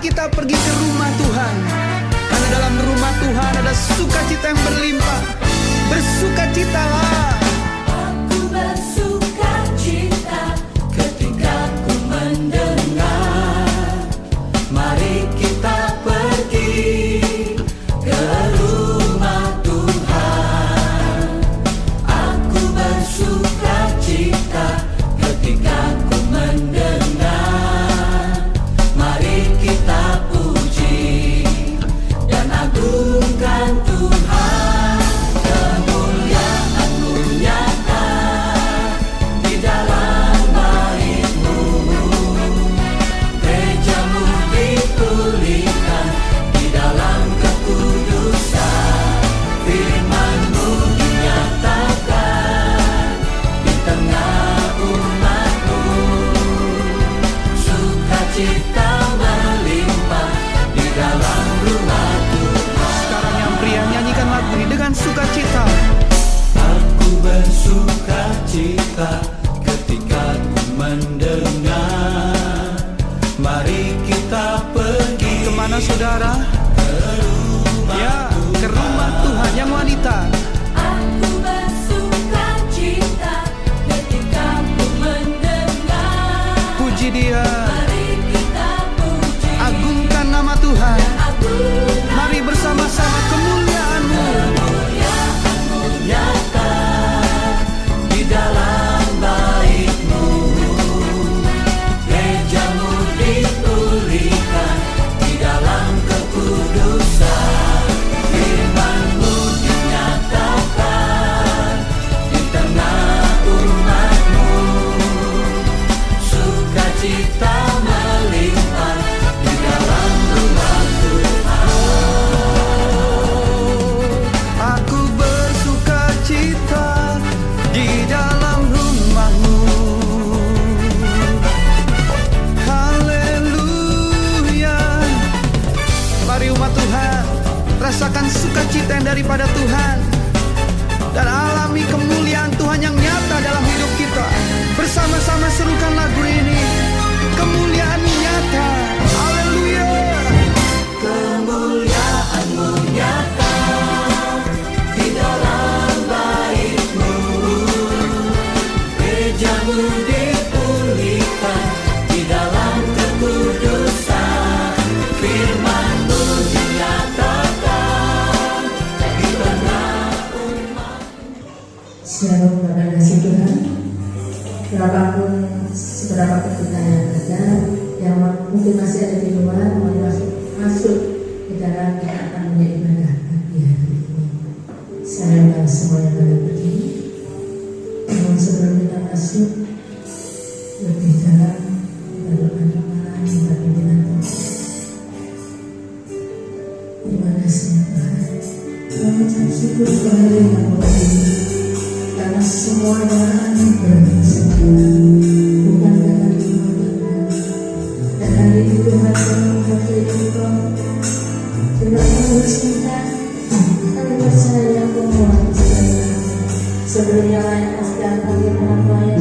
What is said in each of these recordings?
kita pergi ke rumah Tuhan, karena dalam rumah Tuhan ada sukacita yang berlimpah. Bersukacitalah. Aku bersukacita ketika ku mendengar, mari kita pergi ke rumah Tuhan. Aku bersukacita ketika ku mendengar, mari kita puji dan agungkan Tuhan. Kemuliaan-Mu nyata di dalam bait-Mu, gereja-Mu dipulihkan di dalam kekudusan. Firman-Mu dinyatakan di tengah umat-Mu, sukacita melimpah di dalam rumah Tuhan. Sekarang yang pria, nyanyikan lagu ini dengan sukacita. Aku bersukacita ketika ku mendengar, mari kita pergi. Kemana saudara? Ke rumah Ya, ke rumah Tuhan yang wanita. Aku bersukacita ketika ku mendengar, Puji Dia, mari kita puji agungkan nama Tuhan. agungkan Mari bersama-sama kemuliaan-Mu. kemuliaan-Mu nyata di dalam bait-Mu, gereja-Mu dipulihkan di dalam kekudusan. Firman-Mu dinyatakan di tengah umat-Mu, sukacita melimpah di dalam rumah Tuhan. Aku bersukacita di dalam rumah-Mu. Haleluya. Mari umat Tuhan, rasakan sukacita yang daripada Tuhan, dan alami kemuliaan Tuhan yang nyata dalam hidup kita. Bersama-sama serukan lagu ini. Kemuliaan-Mu nyata. Haleluya. Kemuliaan-Mu nyata di dalam bait-Mu, gereja-Mu dipulihkan di dalam kekudusan. Firman-Mu dinyatakan di tengah umat. Shalom Bapak kasih Tuhan. Berapapun seberapa kesulitan yang ada, yang mungkin masih ada di luar, mau masuk ke dalam, kita akan menjadi ibadah pagi hari ini. Saya undang semuanya pada berdiri. Namun sebelum kita masuk lebih dalam, kita doa-doa minta pimpinan Tuhan. Terima kasih ya Tuhan. Kami ucap syukur kepada Yang Maha Tinggi, karena semuanya berhasil. Bukan karena Tuhan Tuhan. Dan hari ini Tuhan mengasihi Engkau. Terima kasih cinta. Kami percaya Engkau menguasai. Sebelumnya layakkan segala panggilan pelayan,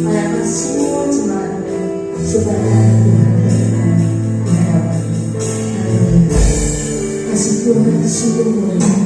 layakkan semua jemaat supaya Tuhan berkenan di hadapan. Haleluya. Kasih Tuhan sungguh mulia.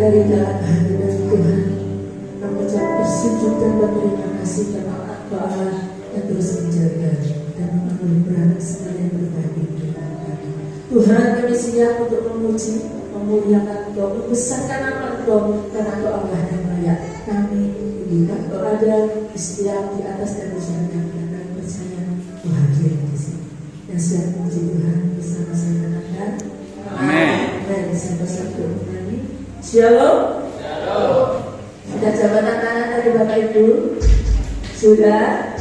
Dari dalam hati dari Tuhan, mengucap bersyukur dan berterima kasih karena Engkau Allah yang terus menjaga dan memenuhi beranak segala yang berbagi dengan kami. Tuhan, kami siap untuk memuji, memuliakan Engkau, membesarkan nama Engkau karena Engkau Allah yang layak. Kami ini Engkau ada di setiap di atas dan di sana dan kami percaya Tuhan hadir di sini. Dan siap memuji Tuhan bersama saya katakan Amin. Dan satu-satu menyanyi Shalom. Sudah jabatan tangan dari Bapak Ibu? Sudah?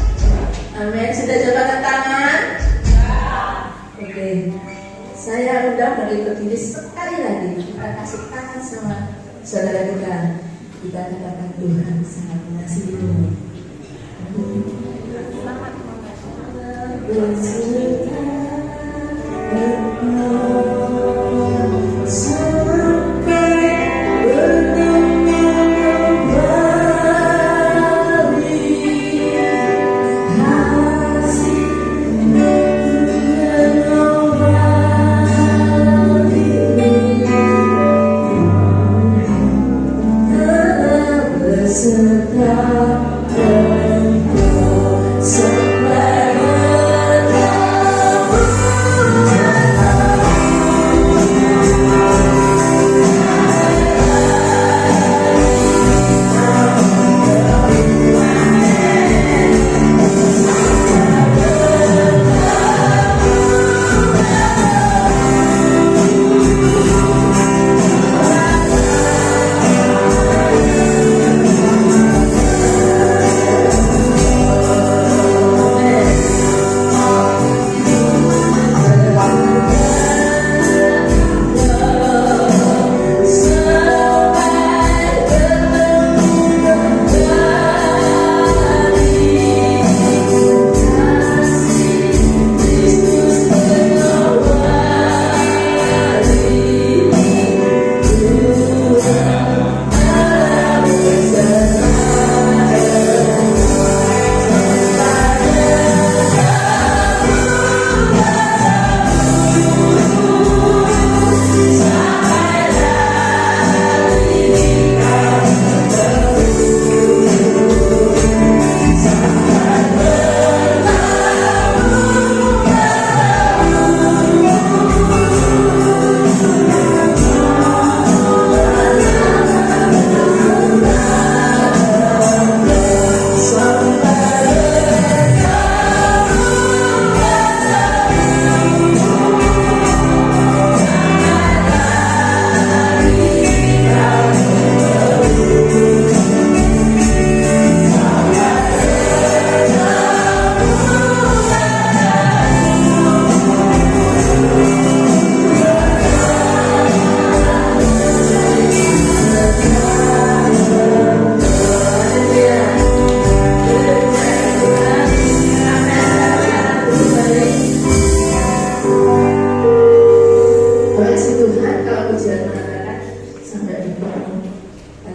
Amin. Sudah jabatan tangan? Oke. Saya undang bagi berdiri sekali lagi. Kita kasih tangan sama saudara kita. Kita katakan Tuhan sangat mengasihimu. Sampai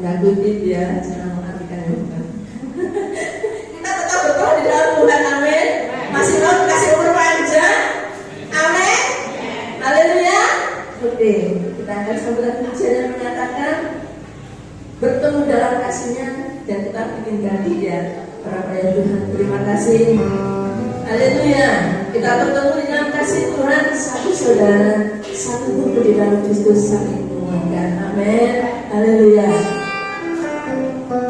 tanda kutip ya, jangan mengartikan yang bukan. Kita tetap berdoa di dalam Tuhan, amin. Masih mau kasih umur panjang, amin. Haleluya. Oke, kita akan sambil pujian yang menyatakan bertemu dalam kasihnya dan kita meninggal dia. Para ya Tuhan, terima kasih. Haleluya. Kita bertemu di dalam kasih Tuhan, satu saudara, satu tubuh di dalam Kristus saling menguatkan. Amin. Haleluya. Terima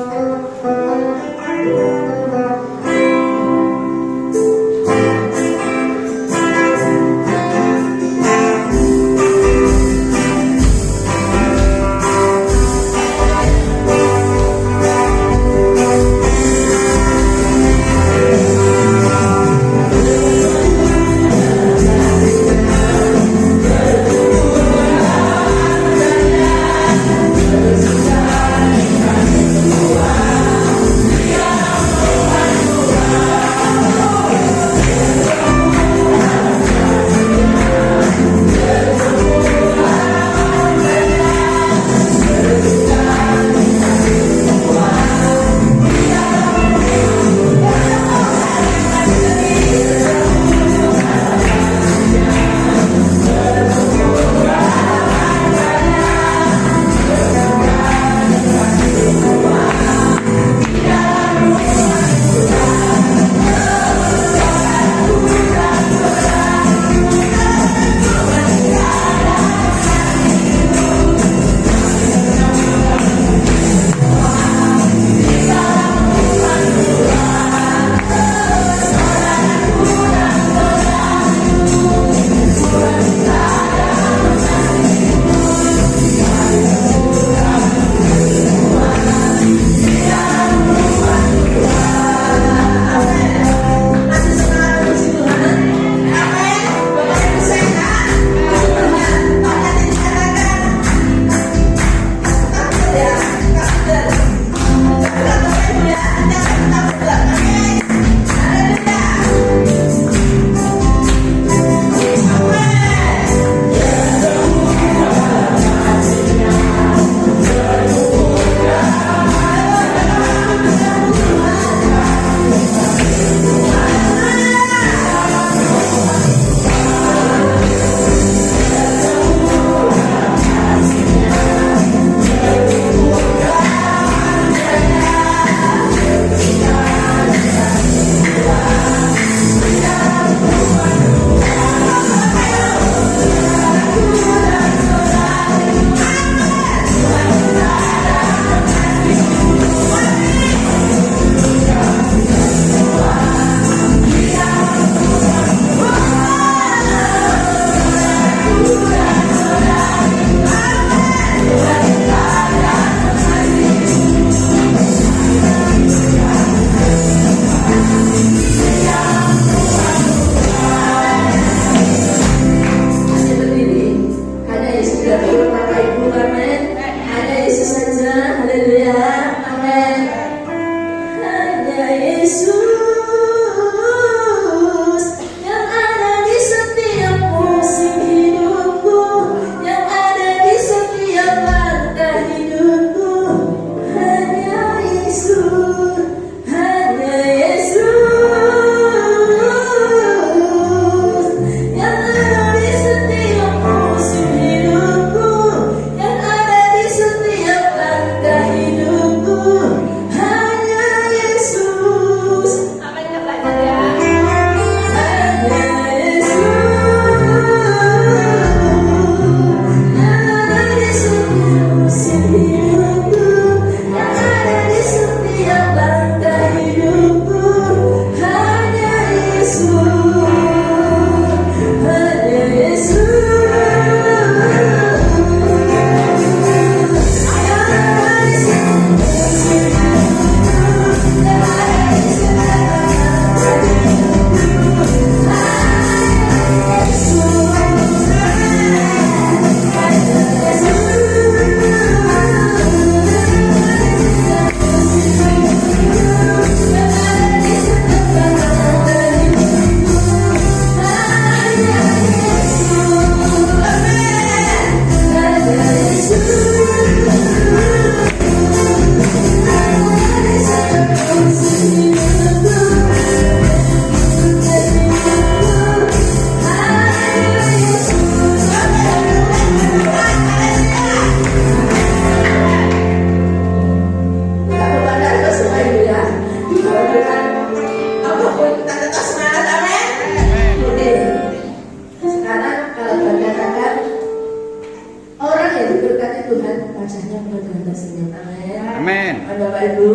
Amin. Bapak Ibu,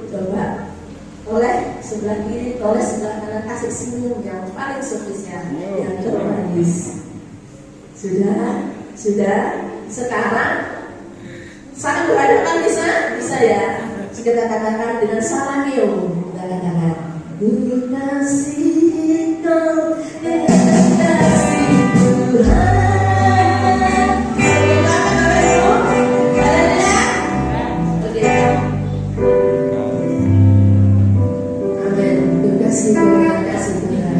coba oleh sebelah kiri, oleh sebelah kanan, kasih senyum yang paling spesial, yang termanis. Sudah. Sekarang saling berhadapan bisa ya. Kita katakan dengan salam yuk. Kita katakan, ku kasih kau dengan kasih Tuhan. Kita katakan yuk. Oke. Amin. Ku kasih Tuhan, kasih Tuhan.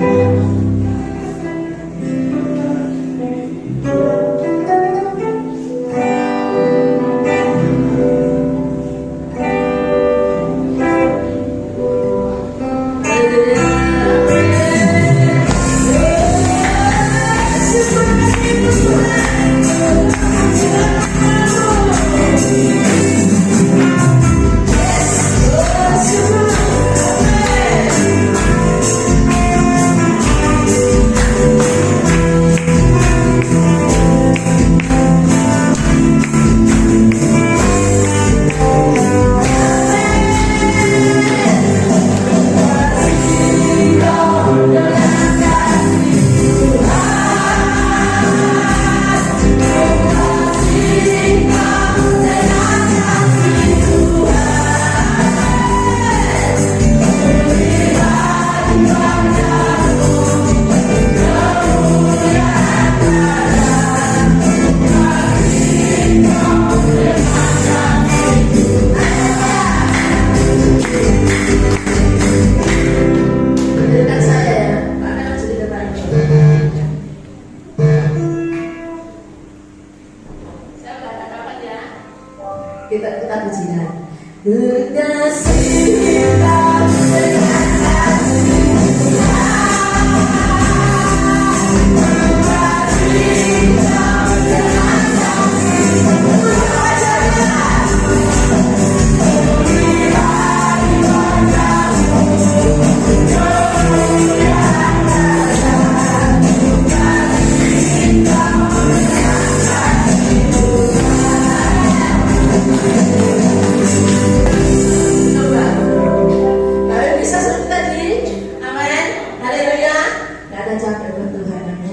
Kita pujikan.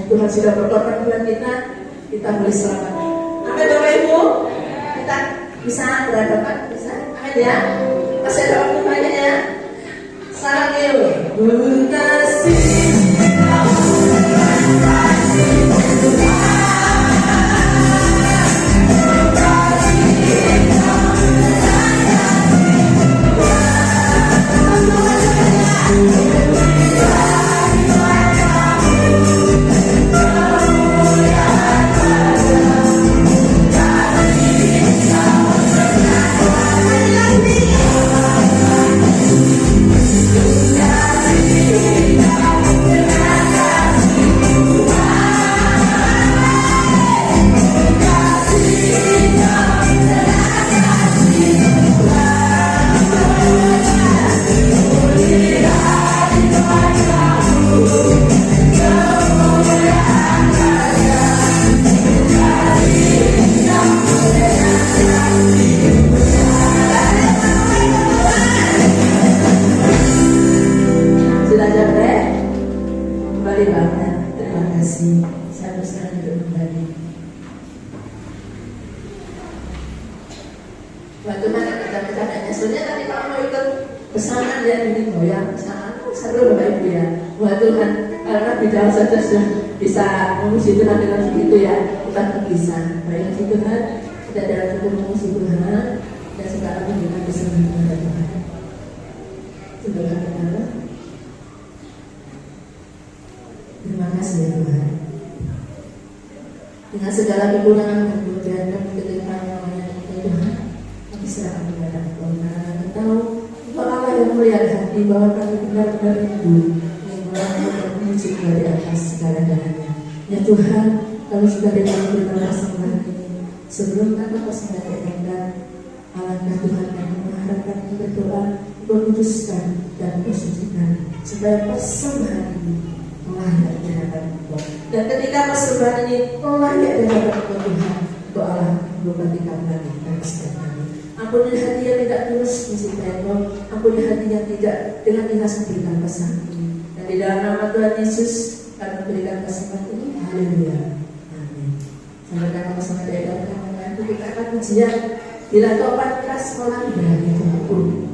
Tuhan sudah berkorban buat kita boleh selamat. Amin Bapak Ibu, kita bisa berhadapan, bisa. Amin ya. Masih ada waktu banyak ya. Salam Yesus. Kasih. Waktu mana kata-katanya, sebenarnya tadi kalau mau ikut pesanan ya ini goyang pesanan seru Bapak Ibu ya. Wah Tuhan, karena bidang saja sudah bisa memuji Tuhan dengan begitu ya, bukan bisa. Baik Tuhan, kita dalam cukup memuji Tuhan dan sekarang kita bisa mendengar Tuhan. Sebentar kata. Terima kasih ya Tuhan. Dengan segala kekurangan dan kemudian dan ketika namanya Tuhan. Serahkan kepada Engkau, karena kami tahu Engkau Allah yang melihat hati bahwa kami benar-benar rindu yang melakukan memuji dari atas segala-galanya. Ya Tuhan, kalau sudah dilakukan persembahan ini, sebelum kata persembahan datang, alangkah Tuhan kami mengharapkan berdoa, berkuduskan dan bersucikan supaya persembahan ini layak di hadapan Engkau. Dan ketika persembahan ini layak di hadapan Engkau Tuhan, Engkau Allah berkati kami dan setiap kami. Ampuni hati yang tidak tulus mencintai Engkau. Ampuni hati yang tidak dengan ikhlas memberikan pesan ini. Dan di dalam nama Tuhan Yesus kami memberikan pesan ini. Haleluya. Amin. Sampai sama-sama diadakan mengantu kita akan ujian. Bila tobat keras orang berani dihukum.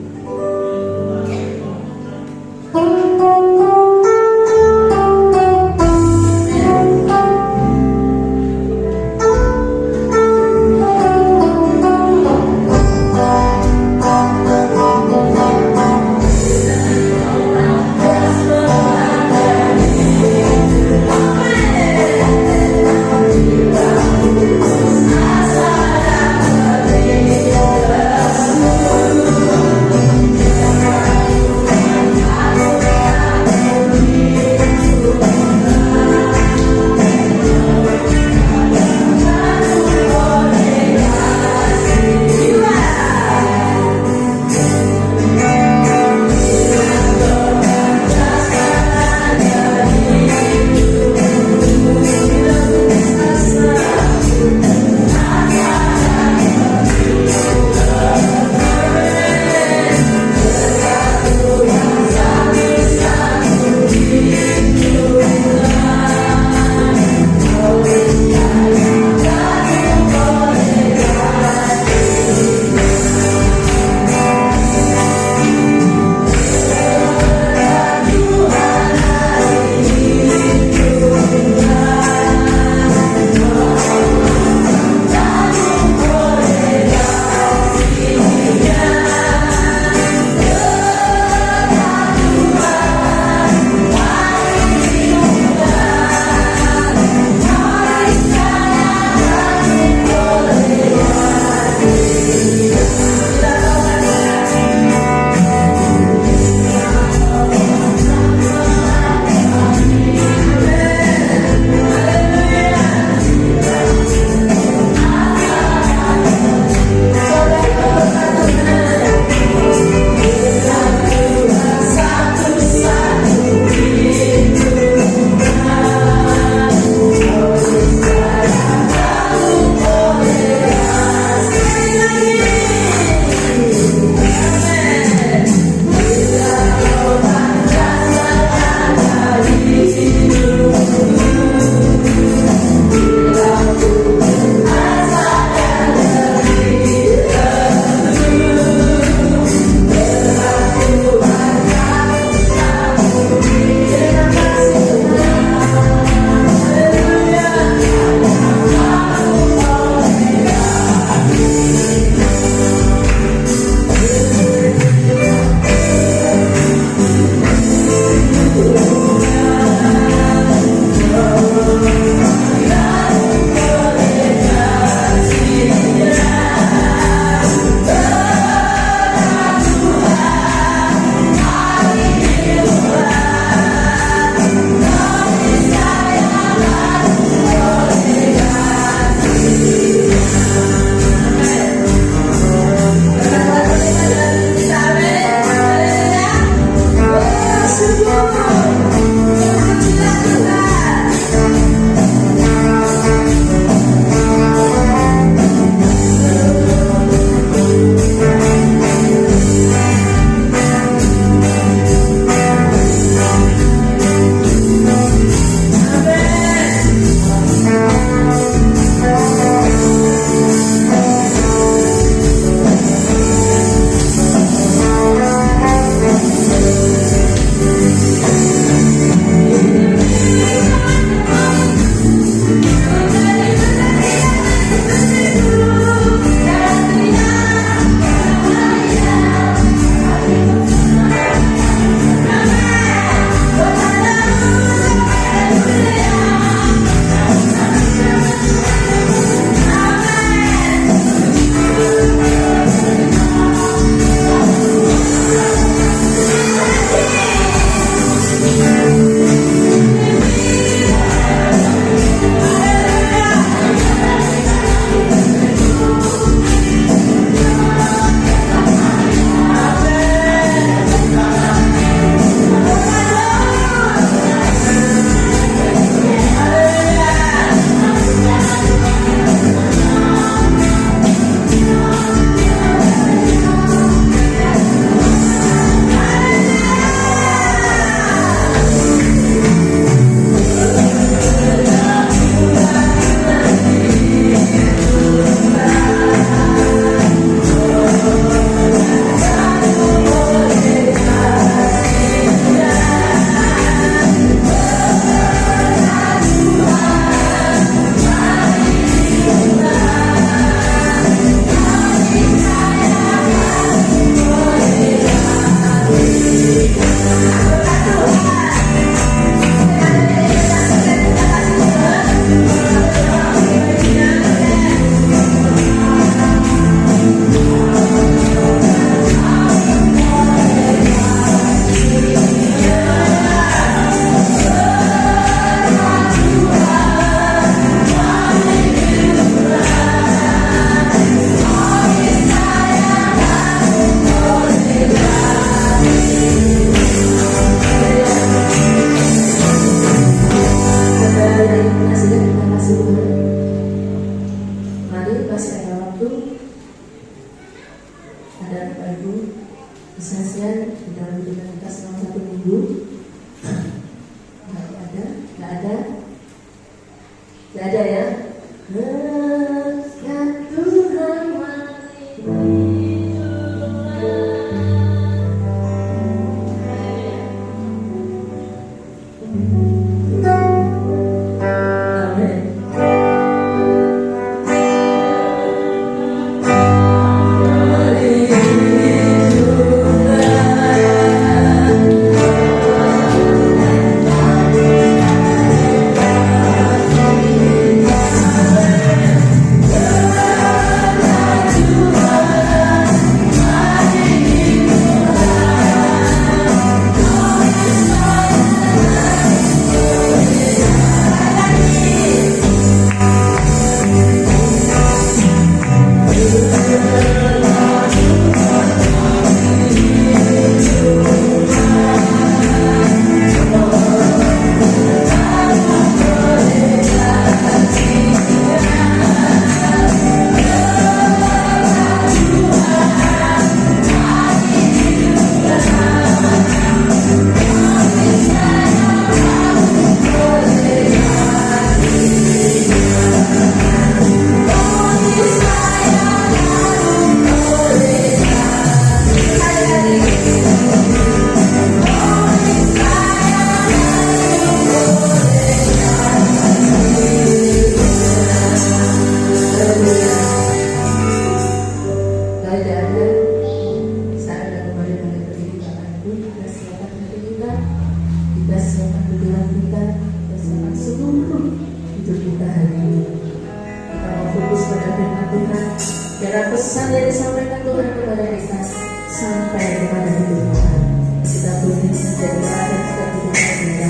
ada Bapak Ibu kesaksian di dalam hidup kita selama 1 minggu? Nggak ada ya? Berkat Tuhan pesan yang disampaikan Tuhan kepada kita sampai kepada hidup kita. Kita boleh menjadi ada kita hidup kita.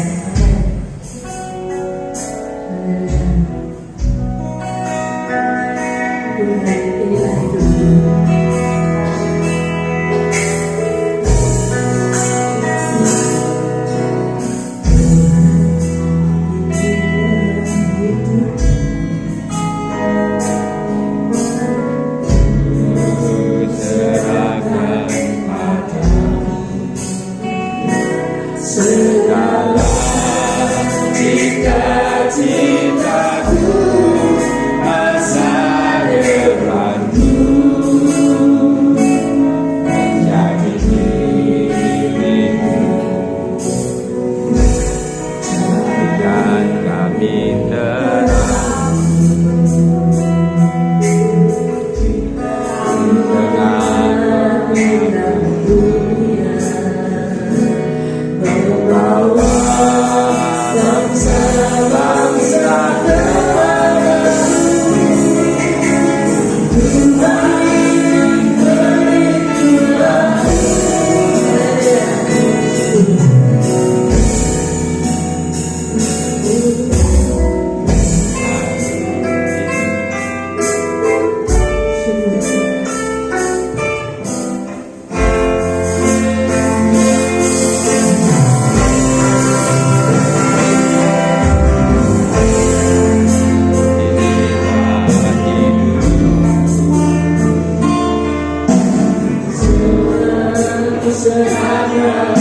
Tuhan, inilah hidupmu. Segala cita-citaku, masa depanku menjadi milikmu. Jadikan kami terang dengan dunia, membawa bangsa-bangsa kepadamu. Tuhan berikanlah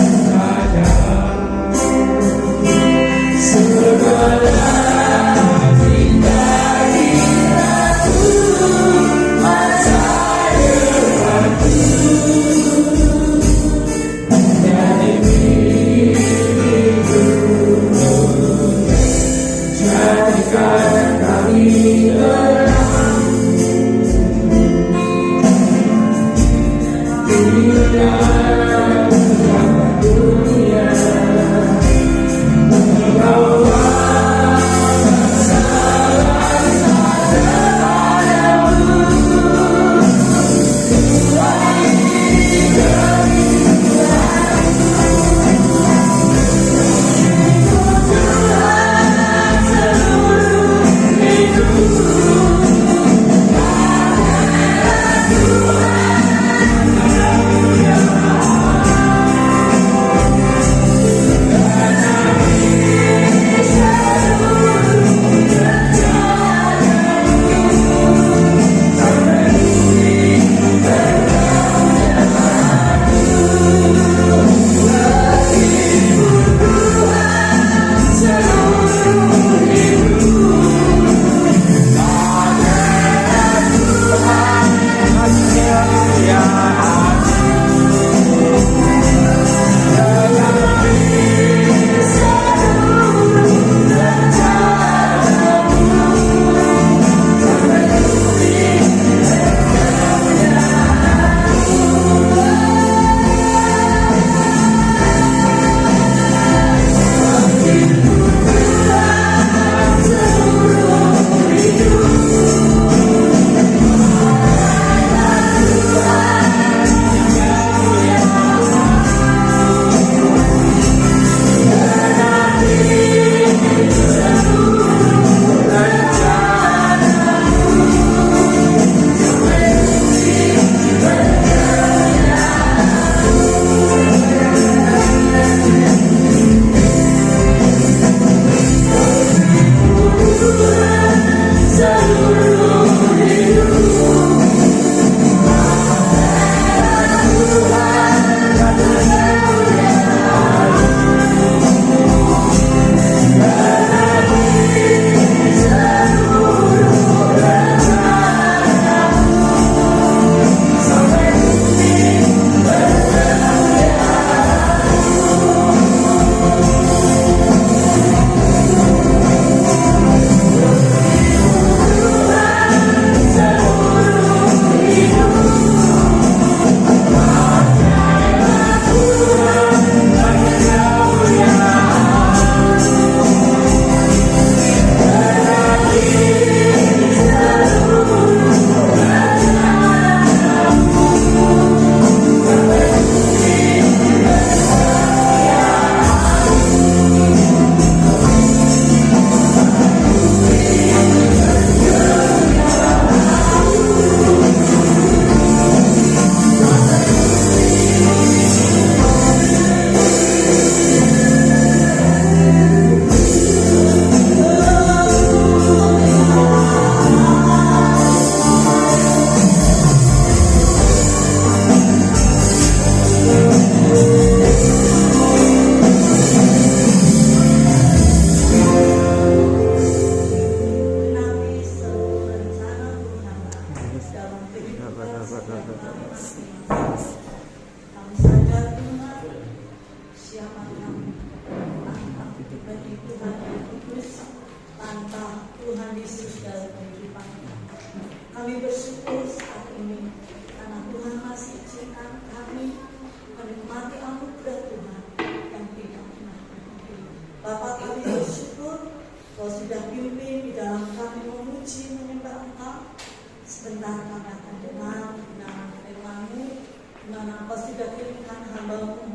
Tuhan, Engkau sudah kirimkan hamba-Mu,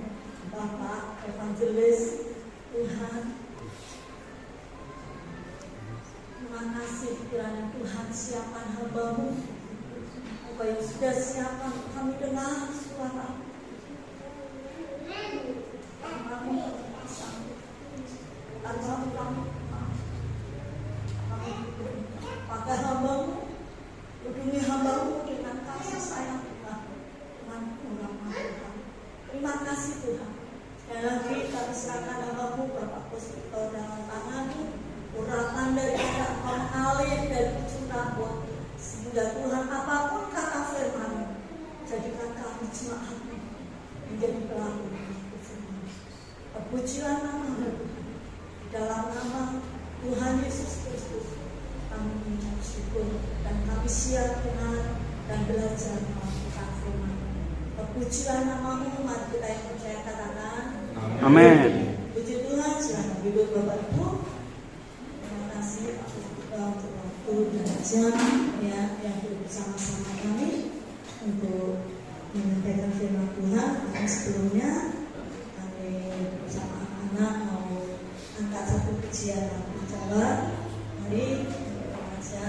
Bapak Evangelis. Tuhan, terima kasih kiranya Tuhan siapkan hamba-Mu, Engkau yang sudah siapkan kami dengar suara kami tanpa kami pakai hamba-Mu, lindungi hamba-Mu dengan kasih sayang Tuhan, dengan rahmat Tuhan. Terima kasih Tuhan. Dan lagi kami serahkan hamba-Mu Bapak Puspito dalam tangan-Mu, urapan daripada Engkau mengalir dari ujung rambut, sehingga Tuhan apapun kata firman-Mu, jadikan kami jemaat-Mu menjadi pelaku firman. Terpujilah nama-Mu, di dalam nama Tuhan Yesus Kristus kami mengucap syukur dan kami siap dengar dan belajar melakukan firman. Terpujilah nama-Mu, mari kita yang percaya katakan Amin. puji Tuhan. Silakan duduk Bapak Ibu. Terima kasih untuk waktu dan jam ya yang bersama-sama kami untuk menyampaikan firman Tuhan. Dan sebelumnya kami bersama anak-anak mau angkat satu pujian yang berjalan. Mari baca.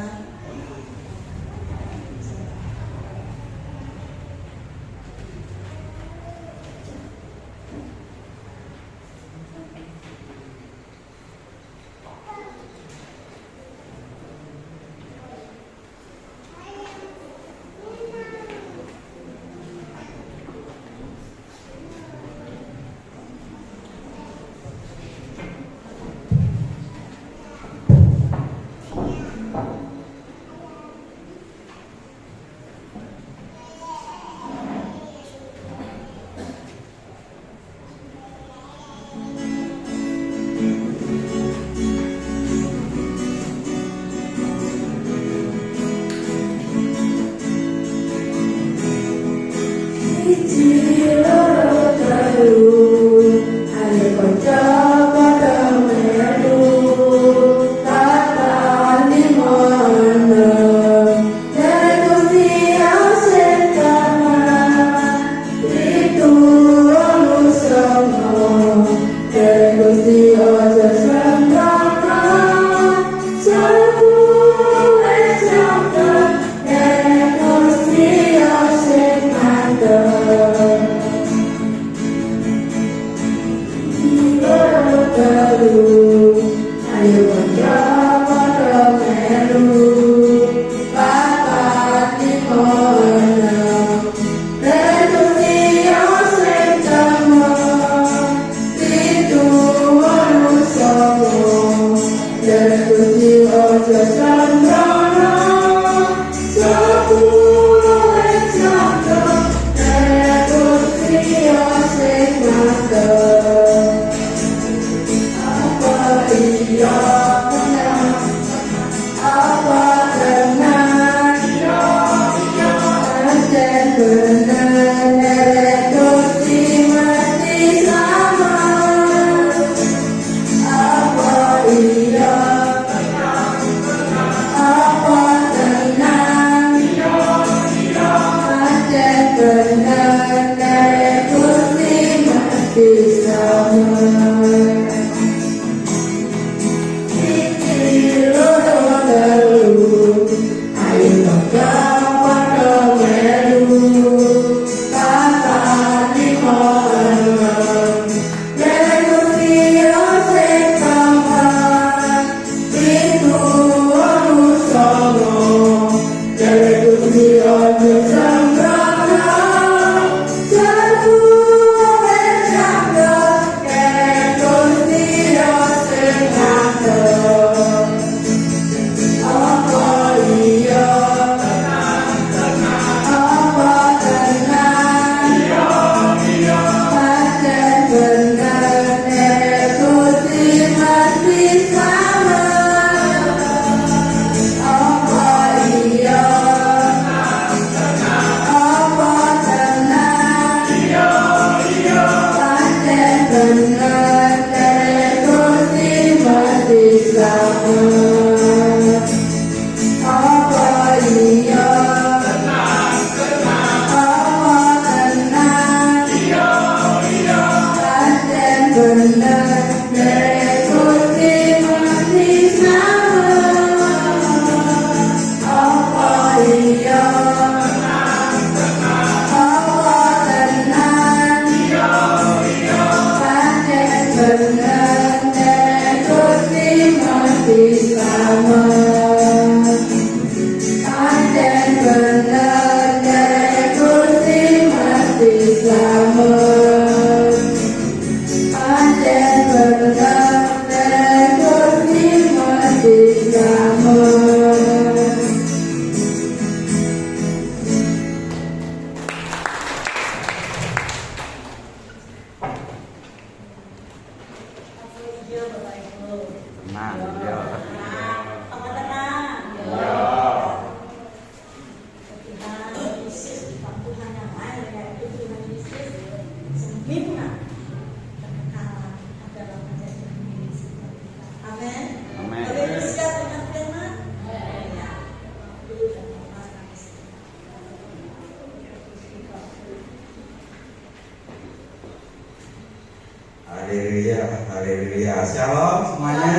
Haleluya, haleluya. Shalom semuanya.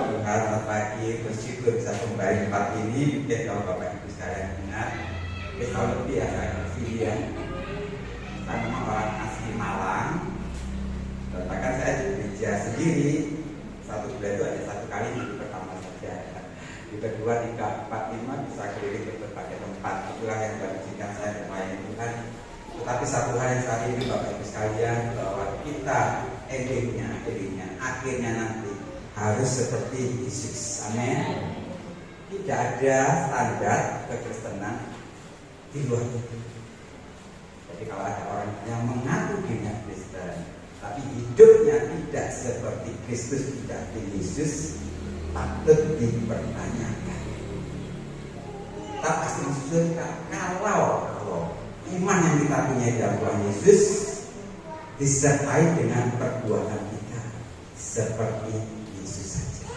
Tuhan selamat pagi, bersyukur bisa kembali pagi ini. Mungkin kalau Bapak Ibu sekalian ingat, tahun lebih ya saya kesini. Saya memang orang asli Malang. Bahkan saya di gereja sendiri. Satu bulan itu ada satu kali minggu pertama saja. Di kedua, 3, 4, 5 bisa keliling ke berbagai tempat. Itulah yang mengizinkan saya melayani Tuhan. Tetapi satu hal yang saat ini Bapak Ibu sekalian, bahwa kita akhirnya nanti harus seperti Yesus. Amin. Tidak ada standar kekristenan di luar itu. Jadi kalau ada orang yang mengaku dirinya Kristen, tapi hidupnya tidak seperti Kristus, tidak seperti Yesus, patut dipertanyakan. Kita pasti masuk surga kalau iman yang kita punya dalam Tuhan Yesus disertai dengan perbuatan kita seperti Yesus saja.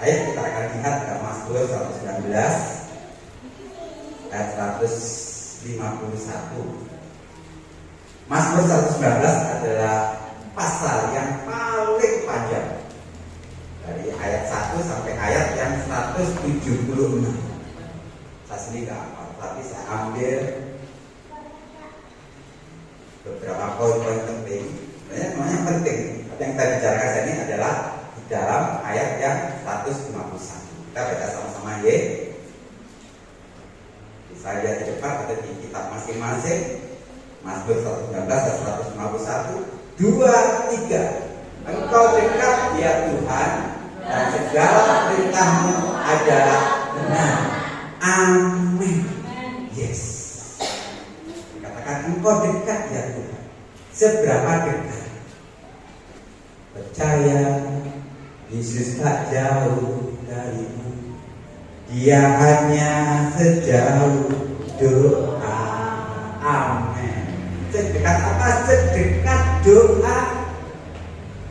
Ayo kita akan lihat dalam Mazmur 119 ayat 151. Mazmur 119 adalah pasal yang paling panjang, dari ayat 1 sampai ayat yang 176. Saya sendiri nggak hafal, tapi saya ambil beberapa poin-poin penting. Sebenarnya penting. Tapi yang saya bicarakan ini adalah di dalam ayat yang 151. Kita baca sama-sama ya. Bisa lihat di depan atau di kitab masing-masing. Mazmur 119 dan 151. 2, 3. Engkau dekat ya Tuhan, dan segala perintahmu adalah benar. Amin. Yes. Katakan engkau dekat ya Tuhan. Seberapa dekat? Percaya Yesus tak jauh darimu. Dia hanya sejauh doa. Amin. Sedekat apa? Sedekat doa.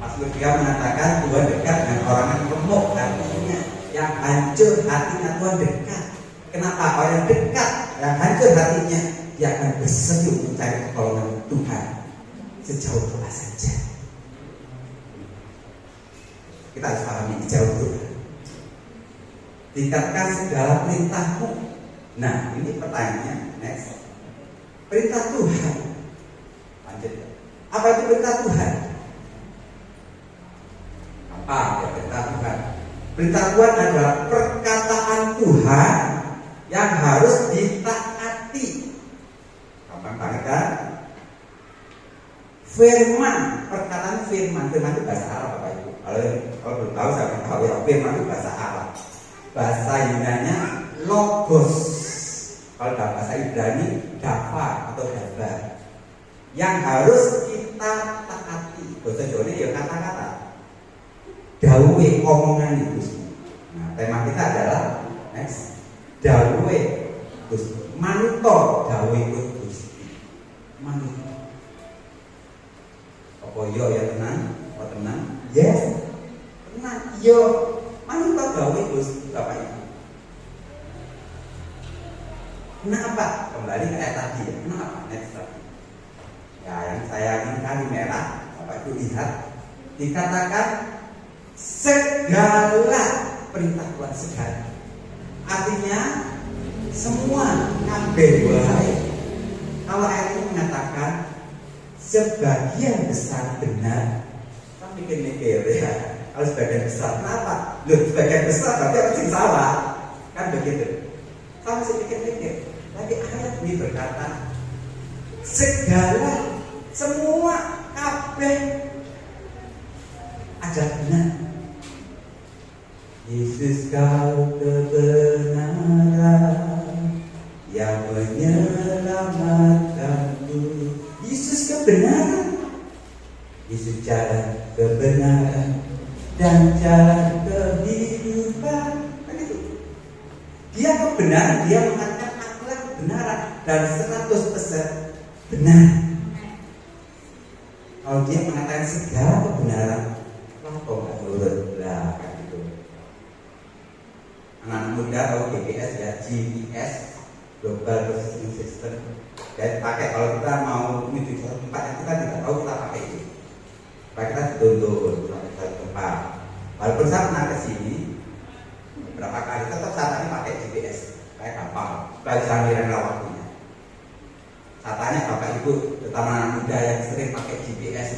Mazmur dia mengatakan Tuhan dekat dengan orang yang remuk hatinya, yang hancur hatinya. Tuhan dekat. Kenapa? Orang yang dekat, yang hancur hatinya, dia akan berseru mencari pertolongan Tuhan sejauh doa saja. Kita harus pahami sejauh doa. Tingkatkan segala perintahmu. Nah, ini pertanyaannya. Next. Perintah Tuhan. Lanjut. Apa itu perintah Tuhan? Apa ya perintah Tuhan? Perintah Tuhan adalah perkataan Tuhan yang harus ditaati. Gampang banget kan? Firman, perkataan firman itu bahasa Arab Bapak Ibu. Kalau belum tahu saya akan tahu ya, firman itu bahasa Arab. Bahasa Yunani logos. Kalau dalam bahasa Ibrani dafa atau dabar. Yang harus kita taati. Bahasa Jawa ya kata-kata. Dawe omongan itu. Nah, tema kita adalah next. Dawe Gusti, manut dawe Gusti. Manut. Apa yo ya tenang? Apa tenang? Yes. Tenang. Yo manut dawe Gusti Bapak Ibu. Kenapa? Kembali ke ayat tadi ya. Kenapa? Next tadi. Ya, yang saya inginkan di merah, Bapak Ibu lihat, dikatakan segala perintah Tuhan segala. Artinya semua kabeh wae. Kalau ayat ini mengatakan sebagian besar benar, kan mikir-mikir ya. Kalau sebagian besar, kenapa? Loh, sebagian besar berarti apa sih salah? Kan begitu. Kamu sih mikir-mikir. Tapi ayat ini berkata segala, semua kabeh adalah benar. Yesus kau kebenaran yang menyelamatkanku. Yesus kebenaran. Yesus jalan kebenaran dan jalan kehidupan. Begitu. Dia kebenaran, dia mengatakan akulah kebenaran dan 100% benar. Kalau dia mengatakan segala kebenaran, kenapa nggak nurut lah kan gitu. Anak muda tahu GPS ya, GPS Global Positioning System. Dan pakai kalau kita mau menuju ke tempat yang kita tidak tahu, kita pakai itu. saya pernah kesini beberapa kali, tetap saya tadi pakai GPS, kayak gampang, belajar ngira waktunya. Saya tanya bapak ibu, terutama anak muda yang sering pakai GPS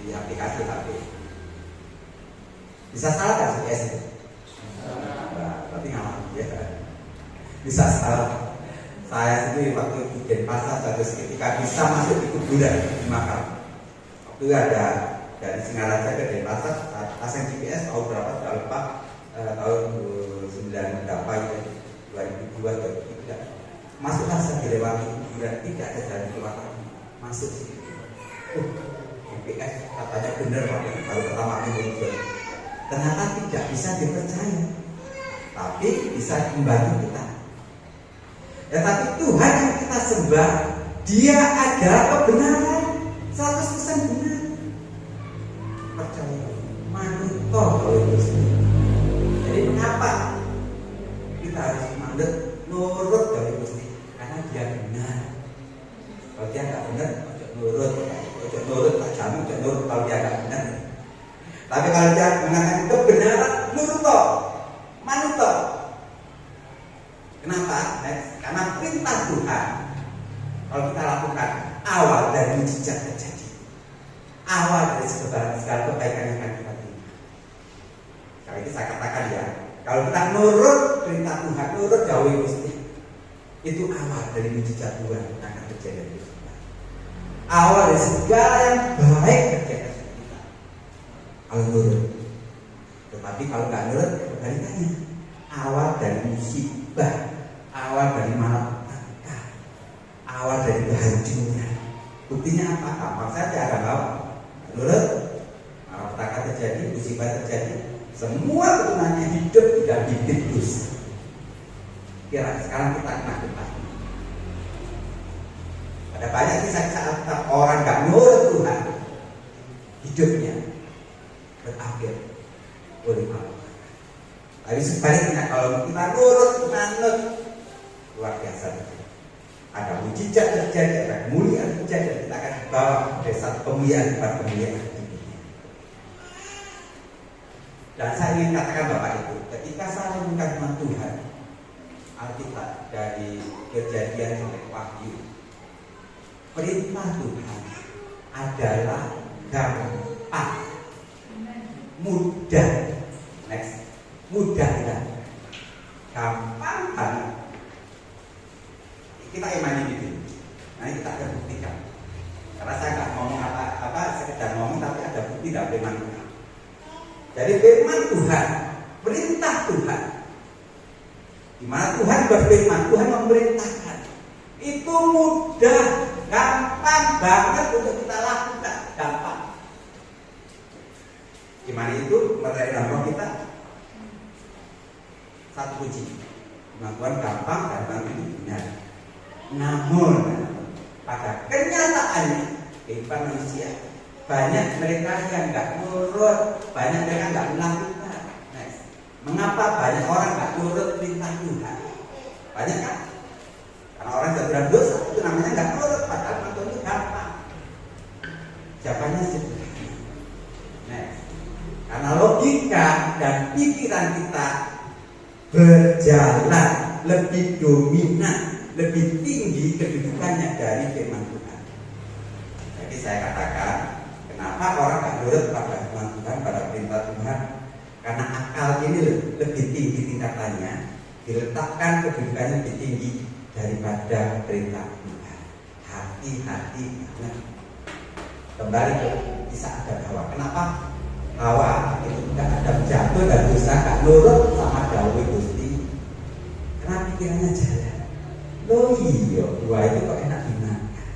di aplikasi HP, bisa salah nggak GPS itu? Tapi nggak ya. Bisa salah. Saya sendiri waktu di Denpasar suatu ketika bisa masuk di kuburan di makam. Waktu ada dari Singaraja ke Denpasar, pasang GPS tahun berapa sudah lupa, tahun 9 berapa ya, 2002 atau 2003. Masuklah saya dilewati kuburan, tidak ada jalan keluar, masuk sini. GPS katanya benar waktu itu baru pertama kali muncul. Ternyata tidak bisa dipercaya, tapi bisa membantu kita. Ya tapi Tuhan yang kita sembah, Dia adalah kebenaran, 100% benar. Percaya, manut oleh Gusti. Jadi mengapa kita harus manut, nurut dari Gusti? Karena Dia benar. Kalau Dia nggak benar, ojo nurut, tak jamin ojo nurut kalau Dia nggak benar. Tapi kalau Dia mengatakan kebenaran, nurut, manut. Kenapa? Karena perintah Tuhan kalau kita lakukan awal dari mujizat terjadi, awal dari segala kebaikan yang akan kita terima. Kalau itu saya katakan ya, kalau kita nurut perintah Tuhan, nurut dawuh Gusti, itu awal dari mujizat Tuhan yang akan terjadi di kita. Awal dari segala yang baik terjadi di kita. Kalau nurut. Tetapi kalau nggak nurut, kebalikannya. Awal dari musibah, awal dari malapetaka, awal dari kehancuran. Buktinya apa? Gampang saja kan, menurut malapetaka terjadi, musibah terjadi, semua keturunannya hidup tidak bibit dosa. Kira sekarang kita kena depan. Ada banyak kisah-kisah orang nggak nurut Tuhan, hidupnya berakhir oleh malapetaka. Tapi sebaliknya kalau kita nurut, manut, luar biasa. Ada mujizat terjadi, ada kemuliaan terjadi, kita akan dibawa dari satu kemuliaan kepada kemuliaan berikutnya. Dan saya ingin katakan Bapak Ibu, ketika saya menemukan firman Tuhan, Alkitab dari Kejadian sampai Wahyu, perintah Tuhan adalah gampang, mudah. Next. Mudah kan? Gampang banget. Kita imani gitu. Nanti kita akan buktikan. Karena saya nggak ngomong apa sekedar ngomong, tapi ada bukti dari firman Tuhan. Jadi firman Tuhan, perintah Tuhan. Di mana Tuhan berfirman, Tuhan memerintahkan. Itu mudah, gampang banget untuk kita lakukan, gampang. Gimana itu? Materi dalam kita. Satu kunci, Tuhan gampang dan nanti benar. Namun pada kenyataannya kehidupan manusia banyak mereka yang nggak nurut, banyak mereka nggak melakukan. Mengapa banyak orang nggak nurut perintah Tuhan? Banyak kan? Karena orang yang dosa itu namanya nggak nurut, padahal itu gampang. Jawabannya sederhana. Karena logika dan pikiran kita berjalan lebih dominan, lebih tinggi kedudukannya dari firman Tuhan. Jadi saya katakan, kenapa orang tak nurut pada firman Tuhan, pada perintah Tuhan? Karena akal ini lebih tinggi tingkatannya, diletakkan kedudukannya lebih tinggi daripada perintah Tuhan. Hati-hati banget. Kembali ke kisah Adam Hawa. Kenapa Hawa itu tidak ada jatuh dan dosa, gak nurut sama dawuh Gusti? Karena pikirannya jalan. Loh iya, buah itu kok enak dimakan,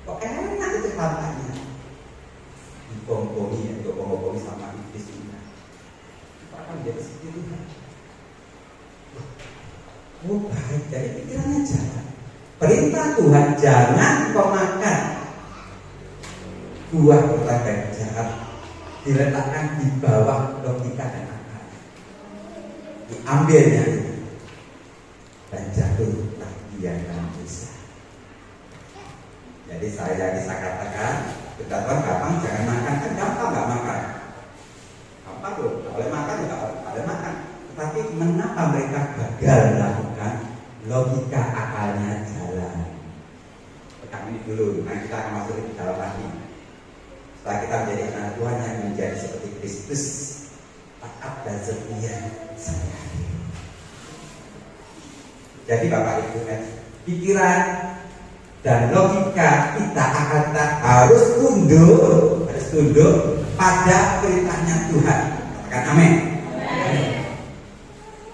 kok enak itu tampaknya. Dipompomi ya, dipompomi sama iblis ini. Bahkan dia kesini Tuhan. Oh baik, dari pikirannya jalan. Perintah Tuhan, jangan kau makan buah berlambang jahat, diletakkan di bawah logika dan akal. Diambilnya dan jatuhlah dia dalam dosa. Jadi saya bisa katakan, Tuhan gampang jangan makan, kan gampang nggak makan. Gampang loh, boleh makan ya mengapa mereka gagal melakukan logika akalnya jalan. Pertama ini dulu, nanti kita akan masuk di dalam lagi. Setelah kita menjadi anak Tuhan yang menjadi seperti Kristus, taat dan setia sehari-hari. Jadi Bapak Ibu, pikiran dan logika kita akan harus tunduk pada perintahnya Tuhan. Katakan amin.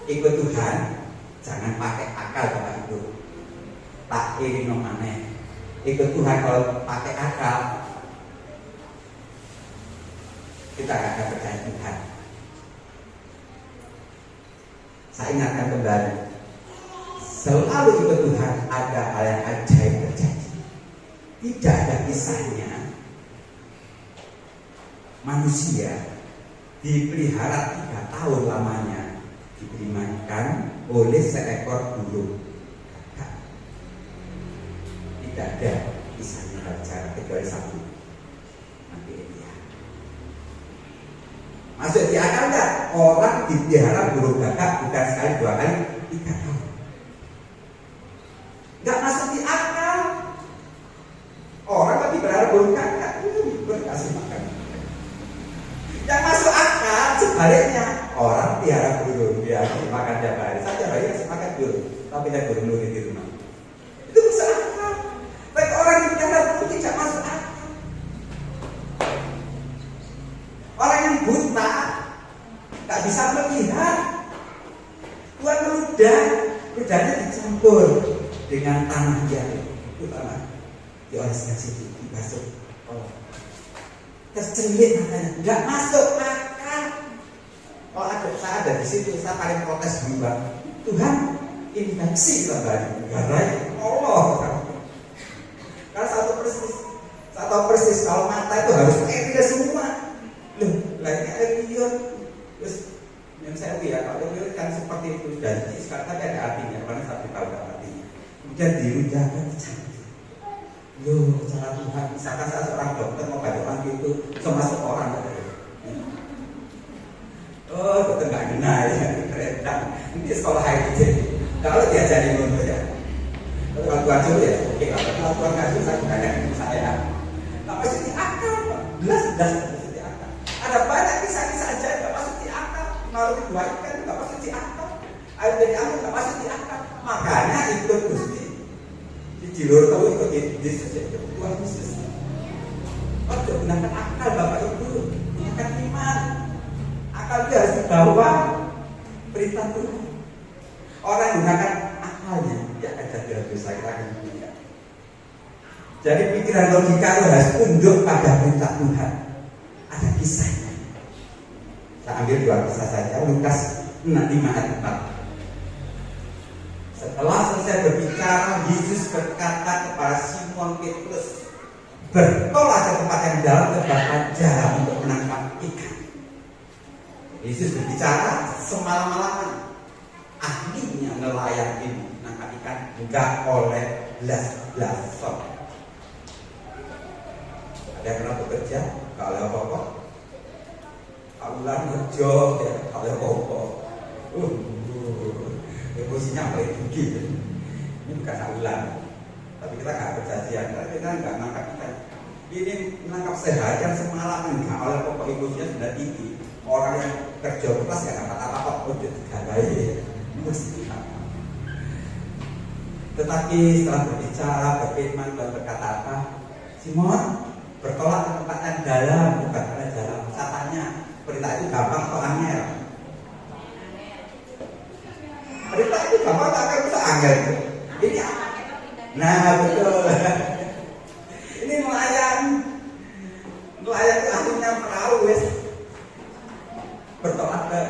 Ikut Tuhan, jangan pakai akal Bapak Ibu. Tak iri no aneh. Ikut Tuhan kalau pakai akal, kita gak akan percaya Tuhan. Saya ingatkan kembali, selalu ikut Tuhan ada hal yang ajaib terjadi. Tidak ada kisahnya manusia dipelihara 3 tahun lamanya diberi makan oleh seekor burung. Tidak ada kisahnya berbicara kecuali satu, Nabi Elia. Masuk di akal enggak? Orang dipelihara burung gagak bukan sekali 2 kali, 3 tahun. Enggak masuk di akal. Orang lagi berharap burung gagak, kasih makan. Yang masuk akal sebaliknya, orang pelihara burung, dia makan tiap hari. Saya lagi kasih makan burung, tapi dia burung dulu di rumah. Itu masuk akal. Tapi orang yang pelihara burung tidak masuk akal. Orang yang buta tak bisa melihat. Tuhan ludahnya dicampur dengan tanah yang itu tanah dioleskan situ, dibasuh. Tercelit matanya, nggak masuk akal. Kalau saya ada di situ, saya paling protes dulu, Bang. Tuhan, infeksi kita balik, garai Allah. Karena satu persis kalau mata itu harus tidak semua. Loh, lainnya ada liur. Terus yang saya lihat, kalau liur kan seperti itu dan sekarang tadi ada artinya, karena saya tahu ada artinya. Kemudian dirujahkan cantik. Loh, cara Tuhan, misalkan saya seorang dokter mau bantu orang itu, sama seorang oh, dokter nggak kenal ya, keren. Ini sekolah IT. Kalau diajari ngono ya, kalau Tuhan suruh ya, oke. Kalau Tuhan nggak suruh, saya banyak saya. Nggak masuk di akal, belas masuk di akal. Ada banyak kisah-kisah aja nggak masuk di akal. Melalui 2 ikan nggak masuk di akal. Air dari angin nggak masuk di akal. Makanya ikut Gusti. Di luar tahu ikut Yesus ya, Tuhan Yesus. Oke, gunakan akal Bapak Ibu, gunakan iman. Akal itu harus dibawa perintah Tuhan. Orang yang gunakan akalnya, ya ada dosa kita akan meninggal. Jadi pikiran logika itu harus tunduk pada perintah Tuhan. Ada kisahnya. Saya ambil 2 kisah saja. Lukas 5 ayat 4. Setelah selesai berbicara, Yesus berkata kepada Simon Petrus, bertolak ke tempat yang dalam ke tempat jalan untuk menangkap ikan. Yesus berbicara semalam-malaman. Ahlinya nelayan ini menangkap ikan enggak oleh belas son. Ada yang pernah bekerja, enggak oleh apa-apa. Kaulan ngejob ya, enggak oleh apa-apa. Emosinya paling tinggi. Ini bukan saulan, tapi kita nggak perjanjian, karena kita nggak menangkap ikan. Ini menangkap seharian semalam nggak oleh pokok emosinya sudah tinggi. Orang yang kerja keras nggak dapat apa-apa, udah digagai. Tetapi setelah berbicara, berfirman dan berkata apa? Simon, bertolak ke tempat yang dalam, bukan pada jalan. Saya tanya, perintah itu gampang atau angel? Perintah itu gampang tak bisa angel. Ini nah betul. Ini nelayan itu ahlinya perahu wes. Bertolak ke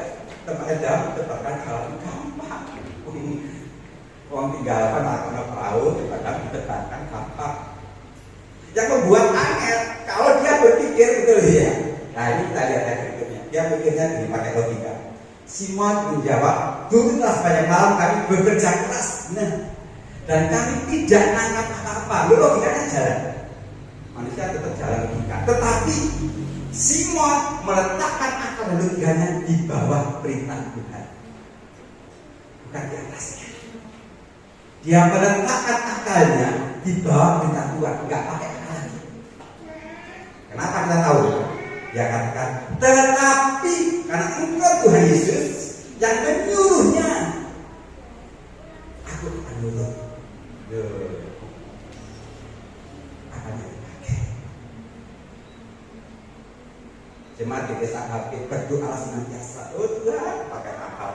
tempat jauh, terbakar jalan gampang. Uang tinggalkan akan perahu, terbakar gampang. Yang membuat angel kalau dia berpikir betul ya. Nah ini kita lihat berikutnya. Dia pikirnya dipakai logika. Simon menjawab, dululah sepanjang malam kami bekerja keras, dan kami tidak nangkap apa-apa. Logikanya jalan, manusia tetap jalan logika. Tetapi Simon meletakkan akal logikanya di bawah perintah Tuhan. bukan di atasnya. Dia meletakkan akalnya di bawah perintah Tuhan, nggak pakai akalnya. Kenapa kita tahu? Dia katakan, tetapi karena engkau Tuhan Yesus yang menyuruhnya, aku akan nurut. Akalnya dipakai. Jemaat di desa HP berdoa senantiasa. Oh Tuhan, pakai akal.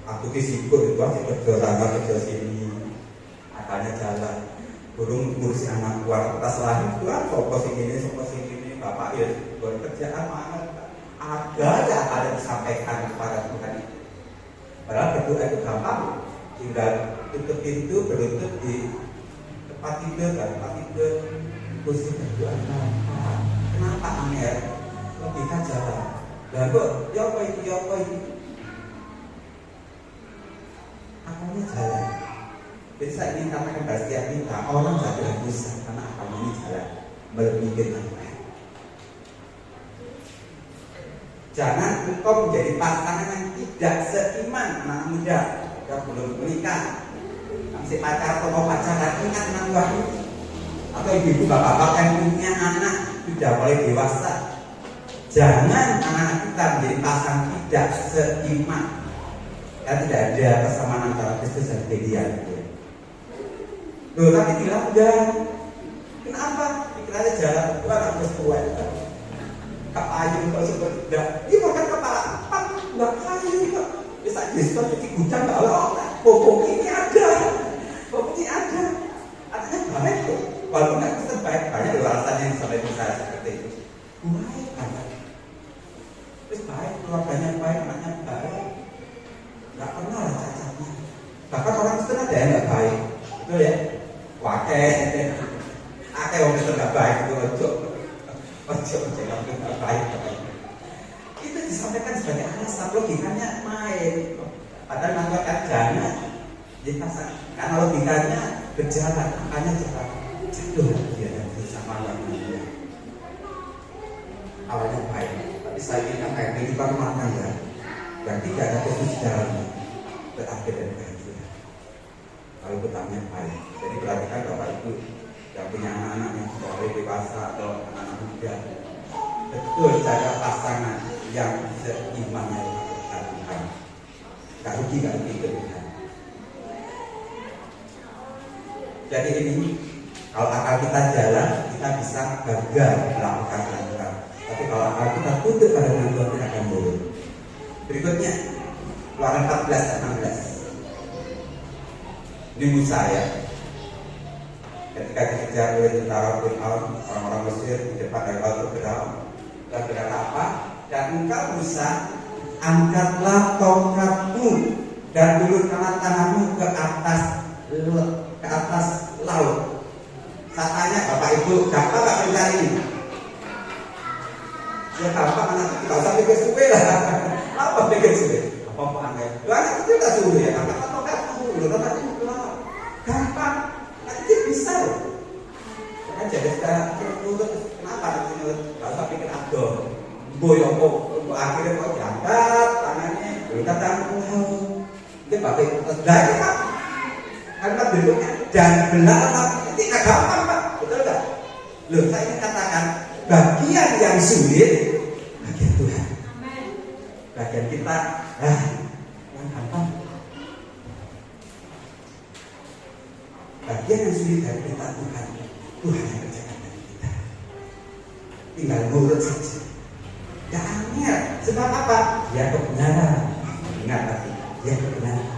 Aku disibuk itu aja kerja sana kerja sini. Akalnya jalan. Burung ngurusi anak keluar atas lahir Tuhan. Sopo sini, bapak ya buat kerjaan mana? Ada aja akalnya disampaikan kepada Tuhan itu. Padahal berdoa itu gampang. Tinggal tutup pintu, berlutut di tempat tidur, kursi berdoa. Kenapa angel? Logika jalan. Dan kok, ya apa itu? Akalnya jalan. Jadi saya ingin katakan pada setiap kita, orang tidak boleh susah karena akalnya ini jalan. Melebihi kita. Jangan engkau menjadi pasangan yang tidak seiman, anak muda yang belum menikah, masih pacar atau mau pacaran, ingat anak atau ibu bapak yang punya anak sudah mulai dewasa. Jangan anak kita menjadi pasangan tidak seiman. Ya tidak ada kesamaan antara Kristus dan Belia. Loh, tapi bilang udah. Kenapa? Pikirannya jalan Tuhan harus kuat. Kapayu kalau seperti tidak. Ini makan kepala empat, nggak kayu kok. Bisa Kristus jadi gudang nggak ada. Bobok ini ada. Artinya baik kok. Walaupun nggak Kristen baik, banyak alasan yang sampai saya seperti itu. Baik banget. Terus baik, keluarganya baik, anaknya baik. Nggak pernah ada cacatnya. Bahkan orang Kristen ada yang nggak baik, betul ya? Wakai, orang Kristen nggak baik itu ojo jangan nggak baik. Itu disampaikan sebagai alasan, logikanya main. Padahal nangkapkan jangan. Jadi karena logikanya berjalan, makanya jalan. Jatuh dia nanti sama dia. Awalnya baik, tapi saya ingin kayak kehidupan rumah tangga. Dan tidak ada Kristus dalamnya berakhir dan bahagia. Kalau bertanya baik, jadi perhatikan Bapak Ibu yang punya anak-anak yang sudah mulai dewasa atau anak-anak muda, betul jaga pasangan yang seimannya dengan Tuhan. Gak rugi Tuhan. Jadi ini kalau akal kita jalan, kita bisa gagal melakukan Tuhan. Tapi kalau akal kita tunduk pada Tuhan, kita akan turun. Berikutnya, Keluaran 14:16. Ini Musa ya. Ketika dikejar oleh tentara Firaun, orang-orang Mesir di depan dari laut Firaun, dan berkata apa? Dan engkau Musa, angkatlah tongkatmu dan ulurkanlah tanganmu ke atas laut. Saya tanya Bapak Ibu, gampang nggak perintah ini? Ya gampang, anak kita usah pikir suwe lah. Apa pikir suwe? Apa angkat? Anak kecil tak suruh ya, angkat tongkatmu, ulurkan tanganmu ke laut. Gampang, nanti bisa loh. Kan jadi sekarang untuk kenapa nanti nggak usah pikir adon. Boyoko, untuk akhirnya kok diangkat tangannya, ulurkan tanganmu ke laut. Itu Bapak Ibu terjadi Pak. Karena bentuknya dan benar itu tidak gampang Pak, betul tak? Loh, saya ingin katakan bagian yang sulit bagian Tuhan. Bagian kita yang gampang. Bagian yang sulit dari kita Tuhan yang kerjakan dari kita. Tinggal nurut saja. Gak angel. Sebab apa? Dia kebenaran. Ingat tadi, dia kebenaran.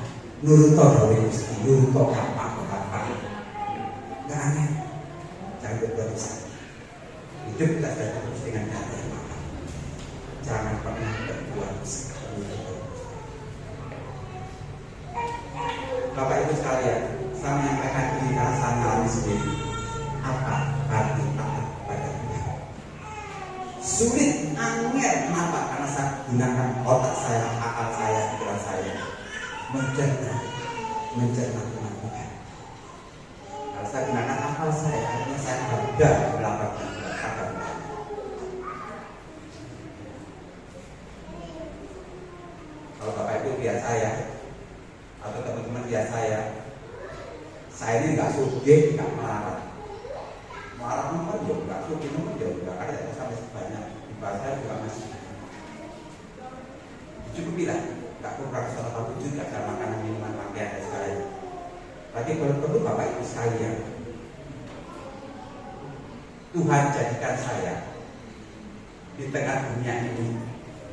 Nurut dari Gusti, nurut apa? Gak aneh. Jangan berbuat dosa. Hidup kita sudah terus dengan kata yang apa? Jangan pernah berbuat dosa. Bapak Ibu sekalian, saya menyampaikan ini karena saya alami sendiri. Apa arti taat pada Tuhan? Sulit, angel. Kenapa? Karena saya gunakan otak saya, akal saya, pikiran saya mencerna Tuhan. Kalau saya gunakan akal saya, artinya saya mudah melakukan Tuhan. Kalau Bapak Ibu biar saya atau teman cukupilah, nggak kurang sholat wujud, nggak ada makanan, minuman, pakaian dan sebagainya. Tapi perlu Bapak Ibu sekalian, Tuhan jadikan saya di tengah dunia ini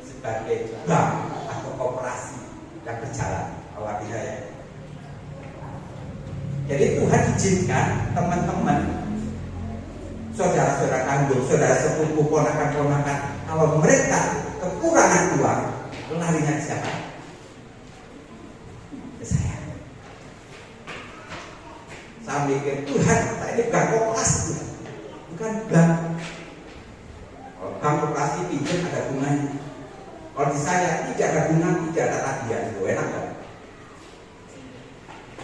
sebagai bank atau koperasi yang berjalan. Awal ya. Jadi Tuhan izinkan teman-teman, saudara-saudara kandung, saudara sepupu, ponakan-ponakan, kalau mereka kekurangan uang, larinya ke siapa? Ke saya. Saya mikir, Tuhan, saya ini bukan koperasi, bukan bank. Kalau bank koperasi pinjam ada bunganya. Kalau di saya tidak ada bunga, tidak ada tagihan, itu enak kan?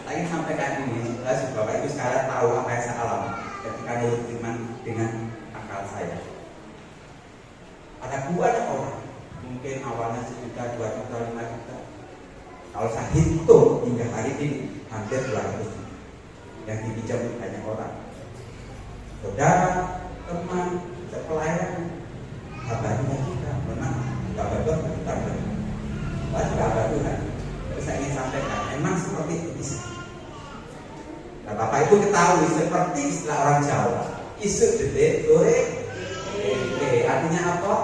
Saya ingin sampaikan ini, supaya Bapak Ibu sekarang tahu apa yang saya alami ketika nurut iman dengan akal saya. Ada banyak orang, mungkin awalnya 1 juta, 2 juta, 5 juta. Kalau saya hitung hingga hari ini hampir 200 juta yang dipinjam banyak orang. Saudara, teman, pelayan, kabarnya kita memang tidak betul, tidak betul. Tapi tidak Tuhan. Tapi saya ingin sampaikan, memang seperti itu bisa. Nah, Bapak Ibu ketahui seperti istilah orang Jawa, isu detik, sore, artinya apa?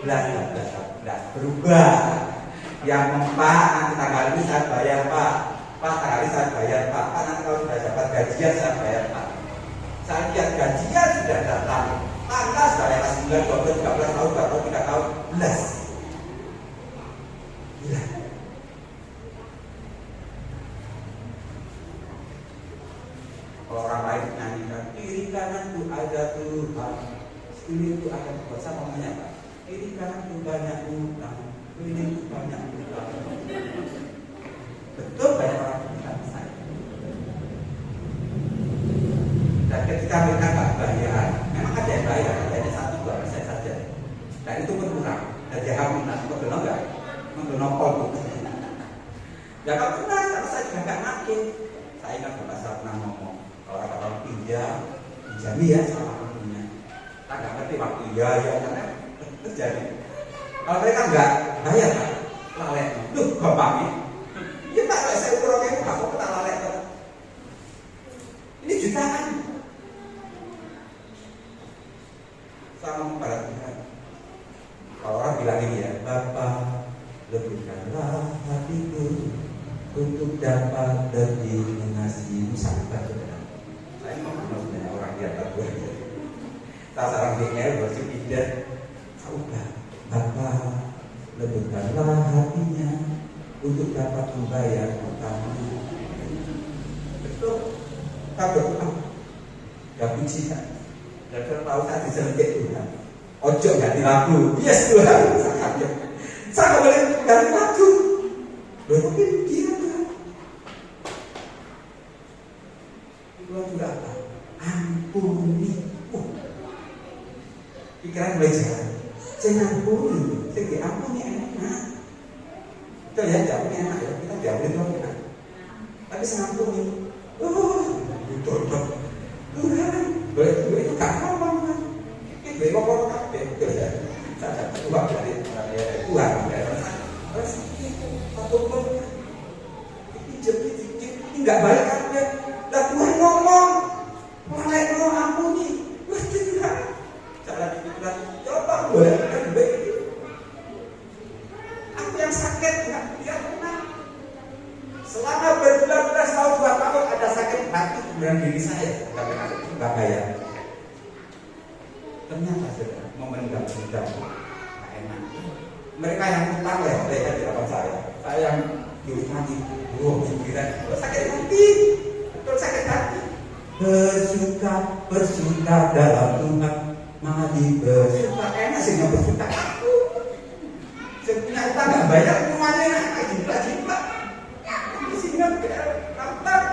Belas berubah. Yang mempak nanti tanggal ini saya bayar Pak, tanggal ini saya bayar Pak, nanti kalau sudah dapat gajian saya bayar Pak. Saya lihat gajian sudah datang, tanggal sudah lewat 9, 12, 13 tahun, 2 tahun, 3 tahun, belas. Gila. Kalau orang lain nyanyikan, kiri kananku ada Tuhan, sekeliling itu akan kuasa, namanya Pak. Kiri kananku banyak utang, sekeliling itu banyak utang. Betul banyak orang bilang saya. Dan ketika mereka nggak bayar, memang ada yang bayar, hanya 1-2% saja. Dan itu pun kurang. Dan dia hamil, betul nggak? Menonton. Ya kalau benar, kalau saya juga nggak makin. Saya ingat Bapak saya pernah ngomong, kalau ada orang pinjami ya sama punya. Kita nggak ngerti waktu ya karena terjadi. Kalau mereka nggak bayar, lalai. Duh, Bapak ini. Ya Pak, kalau saya kurangnya aku tak lalai. Ini jutaan. Sama kepada Tuhan. Kalau orang bilang ini ya, Bapak, lebihkanlah hatiku untuk dapat lebih mengasihi sahabat saudara. Saya mau sebenarnya orang di atas gue. Tak seorang BL berpikir, Bapak, lebihkanlah hatinya untuk dapat membayar utangnya. Betul. Tak berutang. Gak puji kan? Dan kalau tahu saya diselengkit Tuhan. Ojo ganti lagu. Yes Tuhan. Saya boleh ganti lagu. Loh tapi dia Tuhan. Tuhan juga apa? Ampuni. Pikiran mulai jalan. Saya ngampuni. Saya diampuni enak. Kita lihat diampuni enak ya. Kita diampuni Tuhan enak. Tapi saya ngampuni. Betul. Tuhan. Boleh itu gak ngomong kan. Ini boleh ngomong kabeh. Betul ya. Saya uang dari Tuhan. Terus satu pun pinjam ini nggak balik kabeh. Lah Tuhan ngomong, mulai mau ampuni. Wah tidak. Cara dipikiran, coba boleh kan baik. Aku yang sakit nggak dia pernah. Selama berbulan-bulan tahun 2 tahun ada sakit hati dalam diri saya. Karena itu nggak bayar. Ternyata saudara memendam-pendam nggak enak. Mereka yang utang mereka di depan saya. Saya yang diutang pikiran, sakit hati, betul sakit hati. Bersuka dalam Tuhan, mari bersuka. Enak sih nggak bersuka aku. Saya punya utang nggak bayar semuanya enak, jiplak. Di sini kan utang,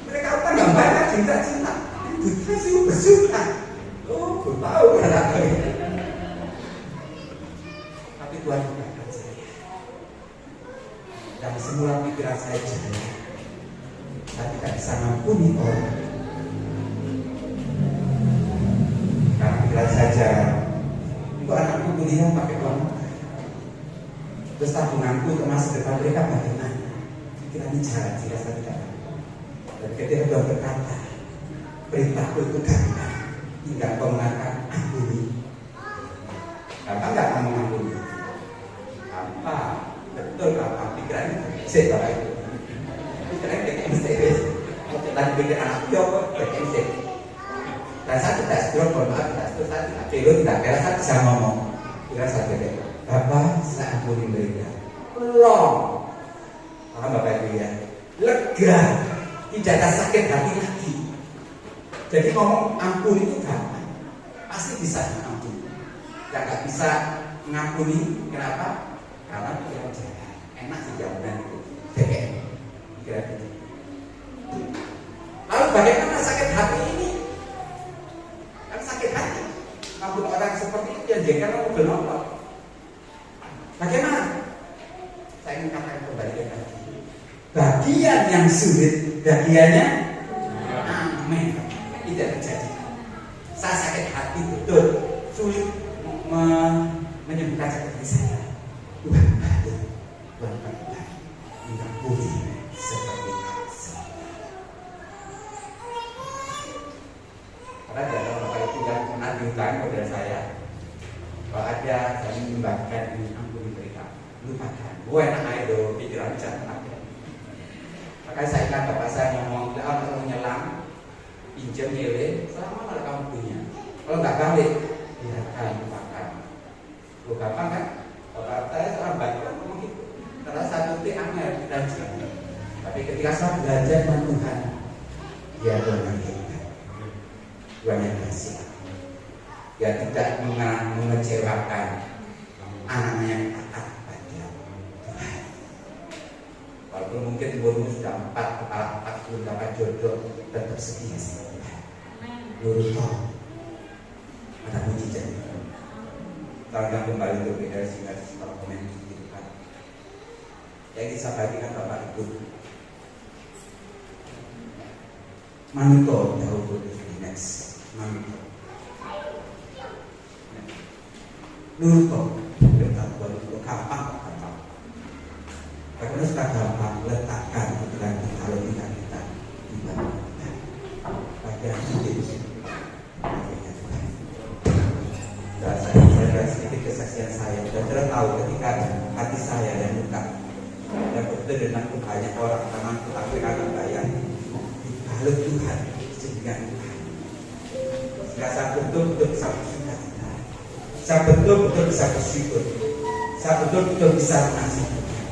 mereka utang nggak bayar, cinta. Kita sih bersuka. Oh, tahu kan aku ini. Tapi Tuhan bukakan saya. Dan semula pikiran saya jaya. Saya tidak bisa ngampuni orang. Karena pikiran saya jaya. Untuk anakku kuliah pakai uang. Terus tabunganku untuk masa depan mereka bagaimana? Kita bicara dirasa tidak. Dan ketika Tuhan berkata, perintahku itu gampang, tinggal kau mengatakan ampuni. Gampang nggak kamu mengampuni? Gampang, betul gampang. Pikirannya saya bapak itu. Pikirannya BKMC. Lagi pikir anakku ya kok BKMC. Dan saya tidak setuju, maaf tidak setuju, saya tidak perlu tidak kira saya bisa ngomong. Kira saya tidak. Bapak, saya ampuni mereka. Belum. Paham Bapak Ibu ya? Lega, tidak ada sakit hati lagi. Jadi ngomong ampun itu gampang, pasti bisa ampuni. Yang nggak bisa mengampuni, kenapa? Karena kita jalan, enak sih jawaban itu. Kira gitu. Lalu bagaimana sakit hati ini? Kan sakit hati. Ngampun orang seperti itu yang jengkel mau bernompok. Bagaimana? Saya ingin katakan kembali lagi. Bagian yang sulit, bagiannya amin. Tidak terjadi. Saya sakit hati betul, sulit menyembuhkan sakit hati saya. Tuhan bantu, Tuhan bantu, mengampuni seperti saya. Karena dalam Bapak Ibu yang pernah diutang kepada saya, kalau ada saya membagikan ini ampuni mereka, lupakan. Gue enak aja dong, pikiran jangan ada. Makanya saya ingat bapak saya ngomong, kalau kamu nyelam, pinjam nilai, selama mana kamu punya. Kalau nggak balik, biarkan, lupakan. Lu gampang kan? Bapak saya seorang baik ngomong gitu. Karena satu itu angel dan jangan. Tapi ketika saya belajar dengan Tuhan, dia mengakhirkan. Tuhan yang kasih. Dia tidak mengecewakan anaknya yang taat pada Tuhan. Walaupun mungkin umurmu sudah 4 kepala 4 dapat jodoh, tetap setia sama Tuhan. Nurut ada mujizat. Tanggal kembali untuk kita sehingga setelah komen itu kan. Yang saya bagikan Bapak Ibu. Manito jauh lebih next. Manito. Nurut letak baru gampang. Karena sudah gampang letakkan kebetulan kalau tidak kita di mana bagian sedikit. Dan saya sedikit kesaksian saya. Dan saya tahu ketika hati saya yang luka dan betul dengan banyak orang temanku tapi karena bayar dibalut Tuhan sehingga Tuhan. Sehingga saya betul-betul bisa bersyukur. Saya betul-betul bisa bersyukur. Saya betul-betul bisa mengasihi Tuhan.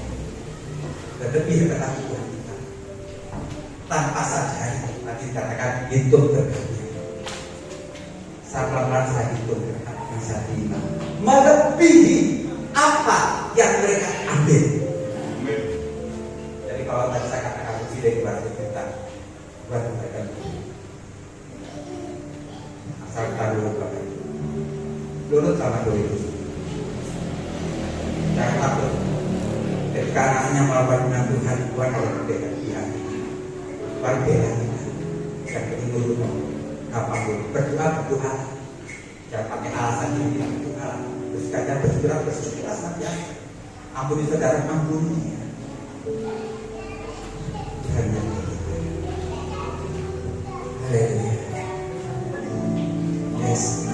Dan lebih ketahuan kita. Tanpa sadar nanti dikatakan hidup berkati. Saya pelan-pelan saya hidup berkati. Saya terima melebihi apa yang mereka ambil. Jadi kalau tadi saya katakan lebih dari 200 juta buat mereka asal kita lurut sama doi itu. Jangan takut ketika anaknya melakukan dengan Tuhan kalau berbeda pihak berbeda dan penurut kapan berdoa jangan pakai alasan ini berdoa terus kadang bersyukur saja. Ampuni saudara, ampuni Tuhan yang haleluya. Yes.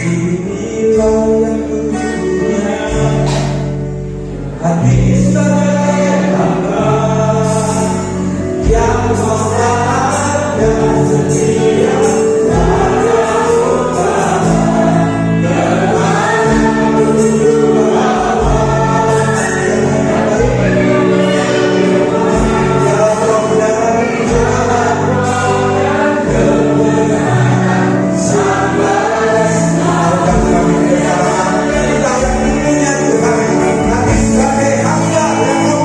Inilah yang punya hati saudara yang ada setia. Hati sebagai hamba yang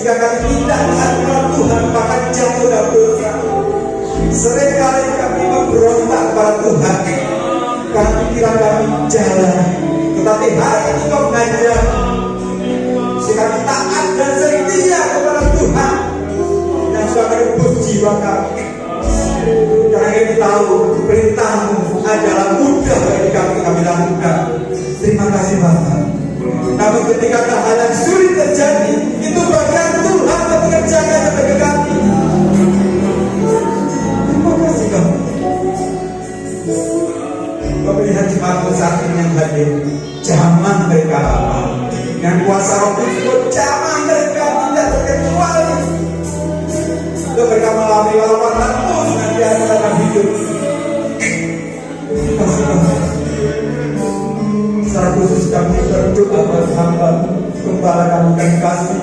Jika kami tidak taat kepada Tuhan, bahkan jatuh dalam dosa. Seringkali kami memberontak kepada Tuhan karena pikiran kami jalan. Tetapi hari ini Kau mengajar jika kami taat dan setia kepada Tuhan yang sudah menebus jiwa kami. Karena kami tahu perintah-Mu adalah mudah bagi kami lakukan. Terima kasih Bapa. Namun ketika hal yang sulit terjadi, itu bagian Tuhan yang mengerjakannya bagi kami. Terima kasih Kau. Kau melihat jemaatmu saat ini yang hadir, zaman mereka Bapa, dengan kuasa Roh Kudus, zaman mereka tidak terkecuali. Untuk mereka mengalami lawatan terus nanti dalam hidup. Terima kasih Bapa. Secara khusus kami berdoa buat hamba Gembala kami dan kasih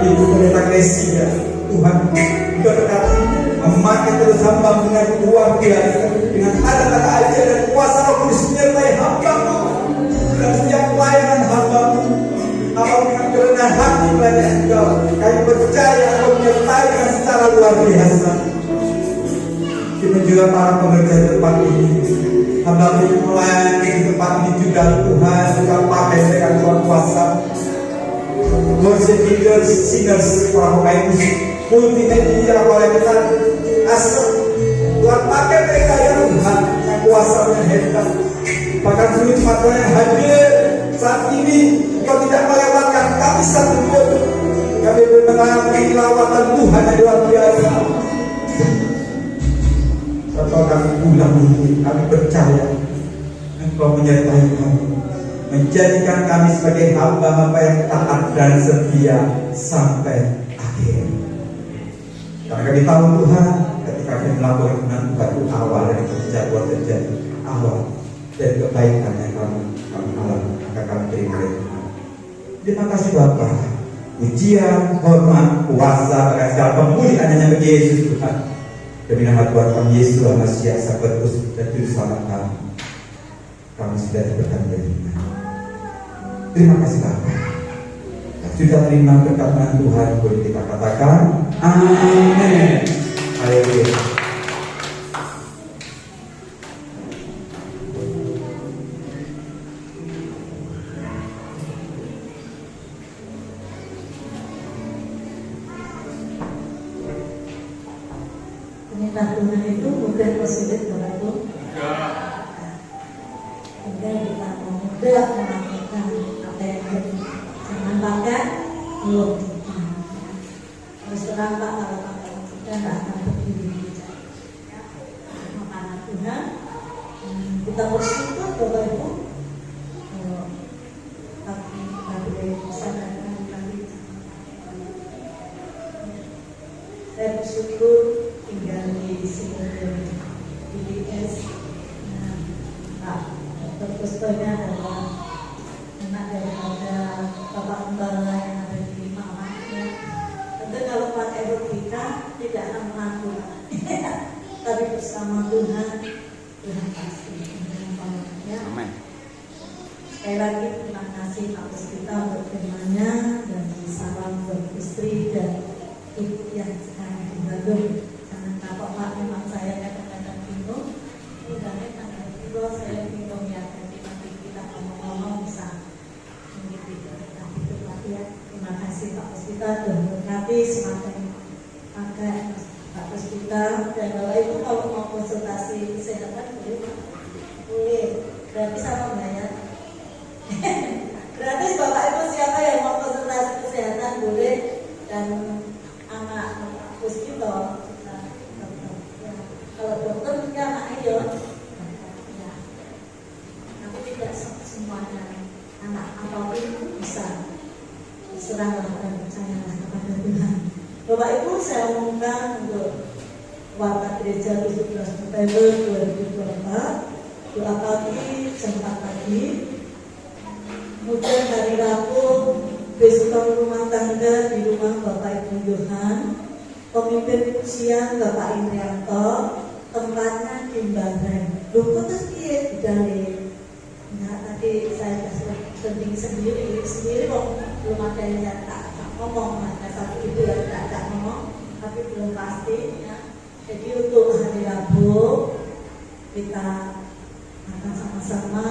Ibu Pendeta Gresia. Tuhan berkati memakai terus hamba dengan luar biasa, dengan kata-kata ajar dan kuasa Roh Kudus menyertai hamba-Mu dan setiap pelayanan hamba-Mu. Hamba dengan kerendahan hati melayani Engkau. Kami percaya Engkau menyertai dengan secara luar biasa. Kita juga para pengerja di tempat ini, hamba ini melayani di tempat ini juga Tuhan, Engkau pakai dengan Tuhan kuasa. Worship leaders, singers, para pemain musik, multimedia, kolektor, asal Tuhan pakai mereka yang Tuhan, yang kuasa yang hebat. Bahkan seluruh jemaat yang hadir saat ini, Engkau tidak melewatkan kami satu pun. Kami mengalami lawatan Tuhan yang luar biasa. Serta kami ulang ini, kami percaya Engkau menyertai kami, menjadikan kami sebagai hamba-hamba yang taat dan setia sampai akhir. Karena kami tahu Tuhan, ketika kami melakukan batu awal dari kejatuhan terjadi, awal dari kebaikan yang kami alami, maka kami terima dari Tuhan. Terima kasih Bapa. Pujian, hormat, kuasa, bahkan segala pemulihan hanya bagi Yesus Tuhan. Demi nama Tuhan kami Yesus Masias, sahabat khusus dan juru selamat kami sudah diberkati dari Tuhan. Terima kasih Bapa. Sudah terima berkat Tuhan, boleh kita katakan amin. Haleluya. Perintah Tuhan itu mudah atau sulit Bapak Ibu? Mudah kita mudah melakukan apa yang kita jangan pakai belum kita. Terus terang Pak, kalau pakai kita tidak akan berdiri. Makanya Tuhan kita bersyukur Bapak Ibu. Tapi sadarkan kami. Saya bersyukur tinggal di sini di BDS. Pak Dr. Pustonya adalah anak daripada Bapak Gembala yang ada di mamanya. Tentu kalau pakai logika tidak akan mengaku, tapi bersama Tuhan pasti. Ya. Amin. Sekali lagi terima kasih Pak Puspita untuk firman-Nya dan salam buat istri dan ibu yang sekarang di Bandung. Kalau Pak memang saya kadang-kadang bingung, udahnya kadang bingung, saya bingung ya. Jadi nanti kita ngomong-ngomong bisa begitu. Tapi itu Pak ya. Terima kasih Pak Puspita dan berkati semakin pakai Pak Puspita dan Bapak Ibu kalau mau konsultasi kesehatan boleh Pak? Boleh. Berarti sama bayar. Gratis Bapak Ibu siapa yang mau konsultasi kesehatan boleh dan anak Puspita. Kalau dokter juga anaknya ya, tapi tidak semuanya anak apapun bisa serahlah dan percayalah kepada Tuhan. Bapak Ibu saya umumkan untuk warta gereja 17 November 2024 doa pagi jam 4 pagi, kemudian hari Rabu besok rumah tangga di rumah Bapak Ibu Yohan, pemimpin pujian Bapak Indrianto, tempatnya di Bareng. Loh kok terus piye bidane? Nah tadi saya sudah sendiri kok belum ada yang tak ngomong, maka satu ibu yang tidak ngomong, tapi belum pasti ya. Jadi untuk hari Rabu kita akan sama-sama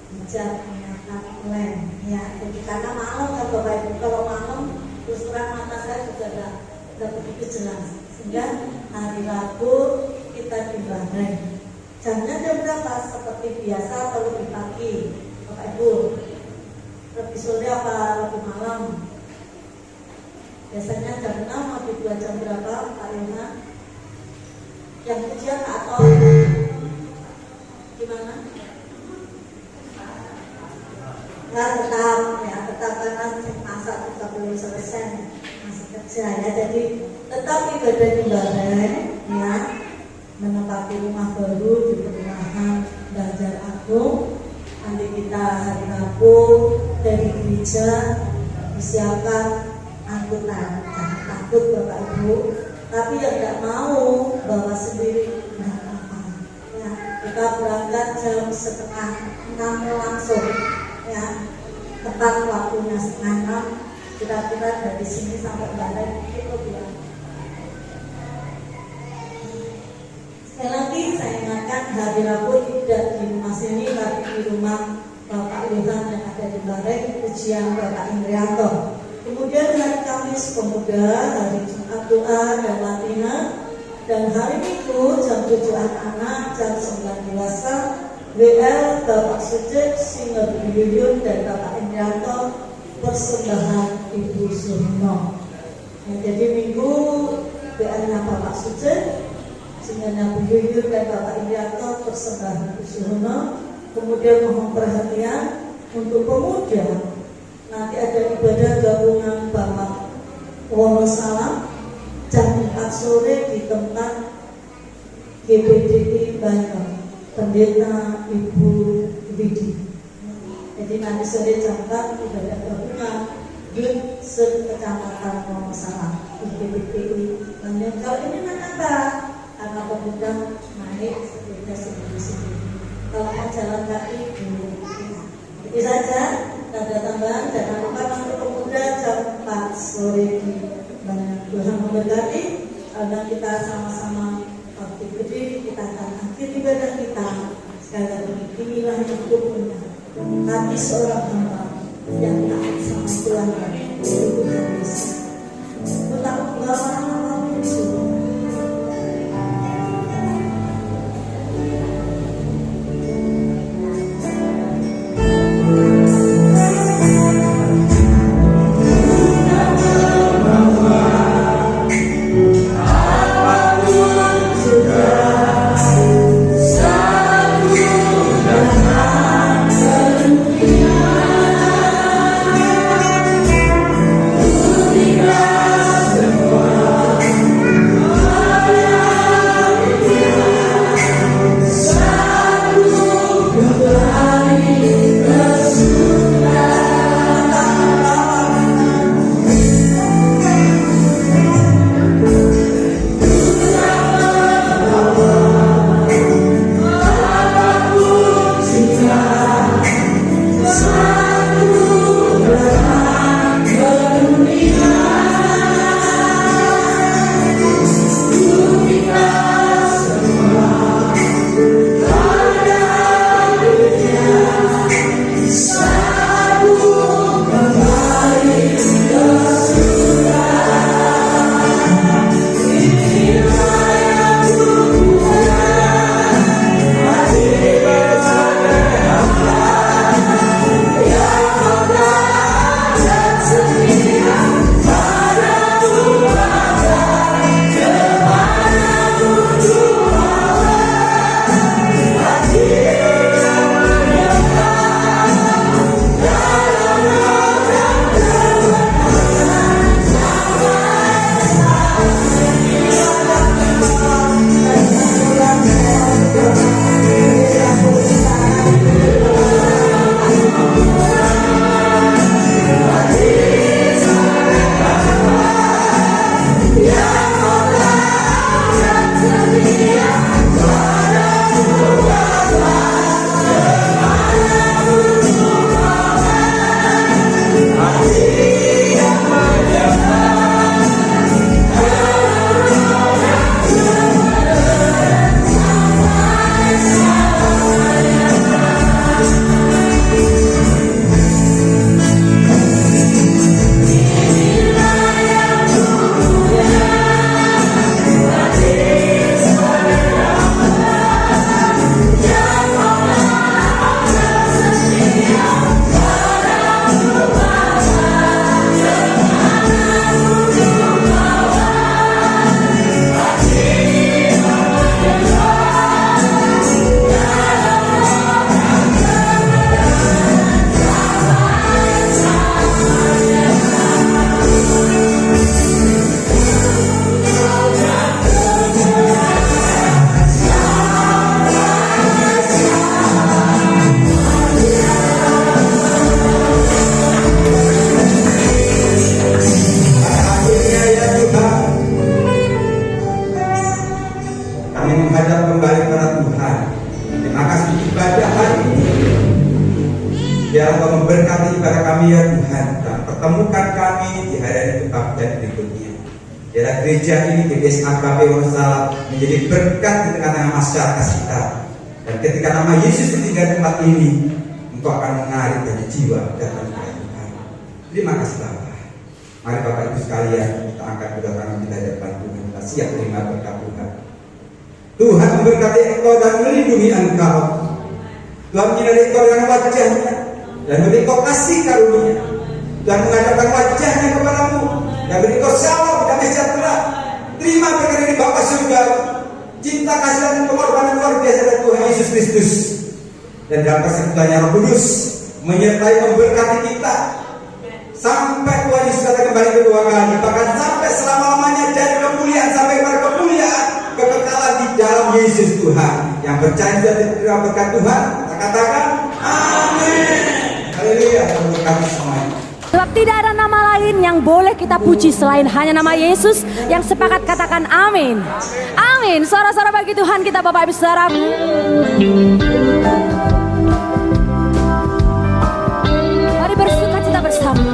bijak menyiapkan lem ya. Jadi karena malam kan Bapak Ibu, kalau malam terus terang mata saya juga tidak begitu jelas, sehingga hari Rabu kita di Bahrain. Jamnya jam berapa? Seperti biasa atau lebih pagi Bapak Ibu? Lebih sore apa lebih malam? Biasanya jam 6 atau 2 jam berapa Pak Yona? Yang ujian atau gimana? Nggak tetap ya, tetap karena masa kita belum selesai, masih kerja ya. Jadi tetap ibadah di Bahrain ya, menempati rumah baru di perumahan Banjar Agung. Nanti kita hari Rabu dari gereja disiapkan angkutan. Jangan takut Bapak Ibu, tapi yang tidak mau bawa sendiri nggak apa-apa ya. Kita berangkat jam 5:30 langsung ya, tepat waktunya 5:30. Kira-kira dari sini sampai Bahrain itu bilang. Sekali lagi saya ingatkan, hari Rabu tidak di rumah sini, tapi di rumah Bapak Ilham yang ada di Bahrain, ujian Bapak Indrianto. Kemudian hari Kamis Pemuda, hari Jumat doa dan latihan, dan hari Minggu jam 7 anak-anak, jam 9 dewasa, WL Bapak Sujud, Singer Yuyun dan Bapak Indrianto, persembahan Ibu Suhono. Ya, jadi Minggu WL-nya Bapak Sujud, Singernya Bu Yuyun dan Bapak Indrianto, persembahan Ibu Suhono. Kemudian mohon perhatian untuk pemuda. Nanti ada ibadah gabungan Bapak Wonosalam jam 4 sore di tempat GPDI Banjar, Pendeta Ibu Widi. Jadi nanti sore jam 4 ibadah gabungan Youth Kecamatan Wonosalam di GPDI Banjar. Kalau ini apa? Karena pemuda naik sepeda sendiri-sendiri. Kalau mau jalan kaki dulu. Itu saja. Ada tambahan, jangan lupa untuk pemuda jam 4 sore di Banjar. Tuhan memberkati. Dan kita sama-sama waktu berdiri, kita akan akhir ibadah kita. Sekali lagi, inilah yang punya hati seorang hamba yang taat sama Tuhan, yaitu Tuhan Yesus. Tetap membawa apapun disuruh. Semua Biar Engkau memberkati ibadah kami ya Tuhan, dan pertemukan kami di hari kebaktian berikutnya. Biarlah gereja ini, GBS AKP Wonosalam, menjadi berkat di tengah-tengah masyarakat kita. Dan ketika nama Yesus tinggal di tempat ini, Engkau akan menarik banyak jiwa datang kepada Tuhan. Terima kasih Bapak. Mari Bapak Ibu sekalian, kita angkat kedua tangan kita di depan Tuhan. Kita siap terima berkat Tuhan. Tuhan memberkati engkau dan melindungi engkau. Tuhan menyinari engkau dengan wajahnya dan beri engkau kasih karunia. Tuhan menghadapkan wajahnya kepadamu dan beri engkau shalom dan sejahtera. Terima berkat dari Bapa surga, cinta kasih dan pengorbanan luar biasa dari Tuhan Yesus Kristus, dan dalam persekutuannya Roh Kudus menyertai memberkati kita sampai Tuhan Yesus datang kembali kedua kali, bahkan sampai selama-lamanya dari kemuliaan sampai kepada kemuliaan kekekalan di dalam Yesus Tuhan. Yang percaya dan terima berkat Tuhan, kita katakan amin. Haleluya. Berkati semuanya. Sebab tidak ada nama lain yang boleh kita puji selain hanya nama Yesus. Yang sepakat katakan amin. Amin. Suara-suara bagi Tuhan kita Bapak Ibu Saudara. Mari bersuka cita bersama.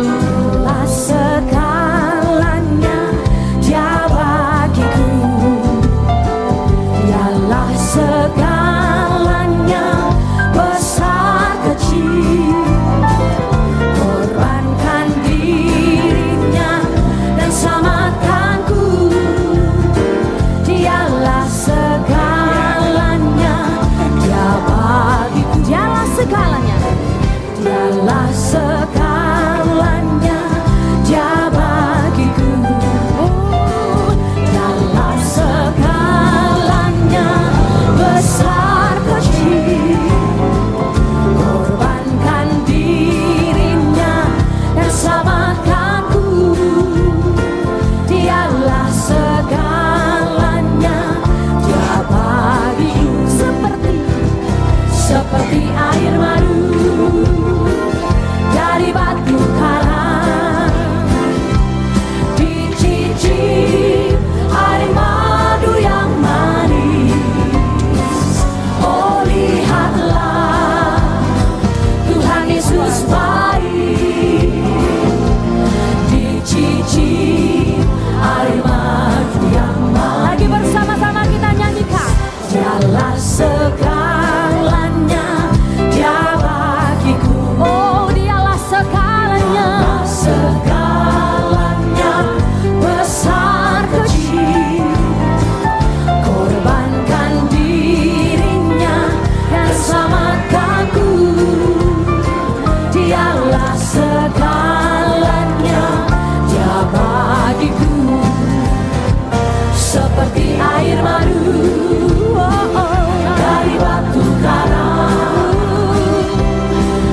Lah segalanya Dia bagiku. Dialah segalanya besar kecil. Korbankan dirinya dan selamatkanku. Dialah segalanya, Dia bagiku. Dialah segalanya, Dialah segalanya, Dia bagiku. Dialah segalanya besar kecil. Korbankan dirinya dan selamatkanku. Dialah segalanya, Dia bagiku. Seperti air madu dari batu karang, dicicip air madu yang manis. Oh lihatlah Tuhan Yesus baik, dicicip air madu yang manis. Lagi bersama-sama kita nyanyikan. Dialah segalanya, Dia bagiku. Oh dialah segalanya, segalanya besar kecil. Korbankan dirinya dan selamatkanku. Dialah segalanya, Dia bagiku. Seperti air madu dari batu karang,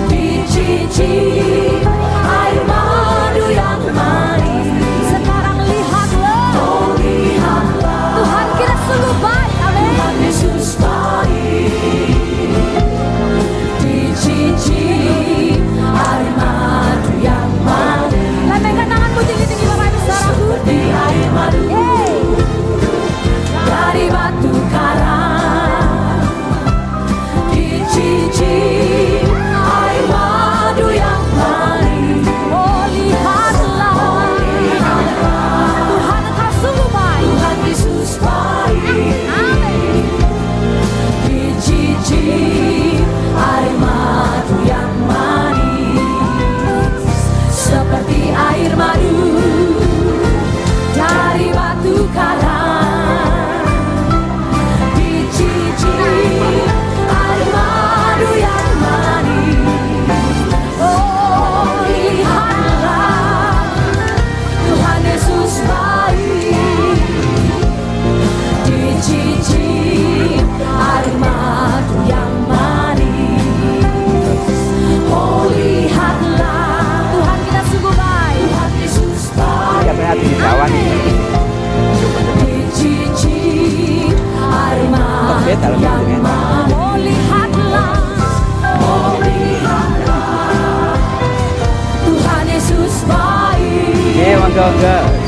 dicicip air madu yang manis. Sekarang lihatlah, oh lihatlah, Tuhan kita sungguh baik. Amin. Tuhan Yesus baik, dicicip air madu yang manis. Lambaikan tanganmu tinggi-tinggi Bapak Ibu Saudaraku. Seperti air madu dari batu karang, dicicip air madu yang manis. Oh lihatlah, Tuhan Engkau sungguh baik. Tuhan Yesus baik. Amin. Dicicip air madu yang manis. Seperti air madu dari batu karang, dicicip air madu yang manis. Oh lihatlah Tuhan Yesus baik, dicicip air madu yang manis. Oh lihatlah Tuhan kita sungguh baik. Tuhan Yesus baik. Siapa yang di bawah nih? Dicicip air madu Dalam yang bentuknya. manis. Oh lihatlah, oh lihatlah Tuhan Yesus baik. Monggo.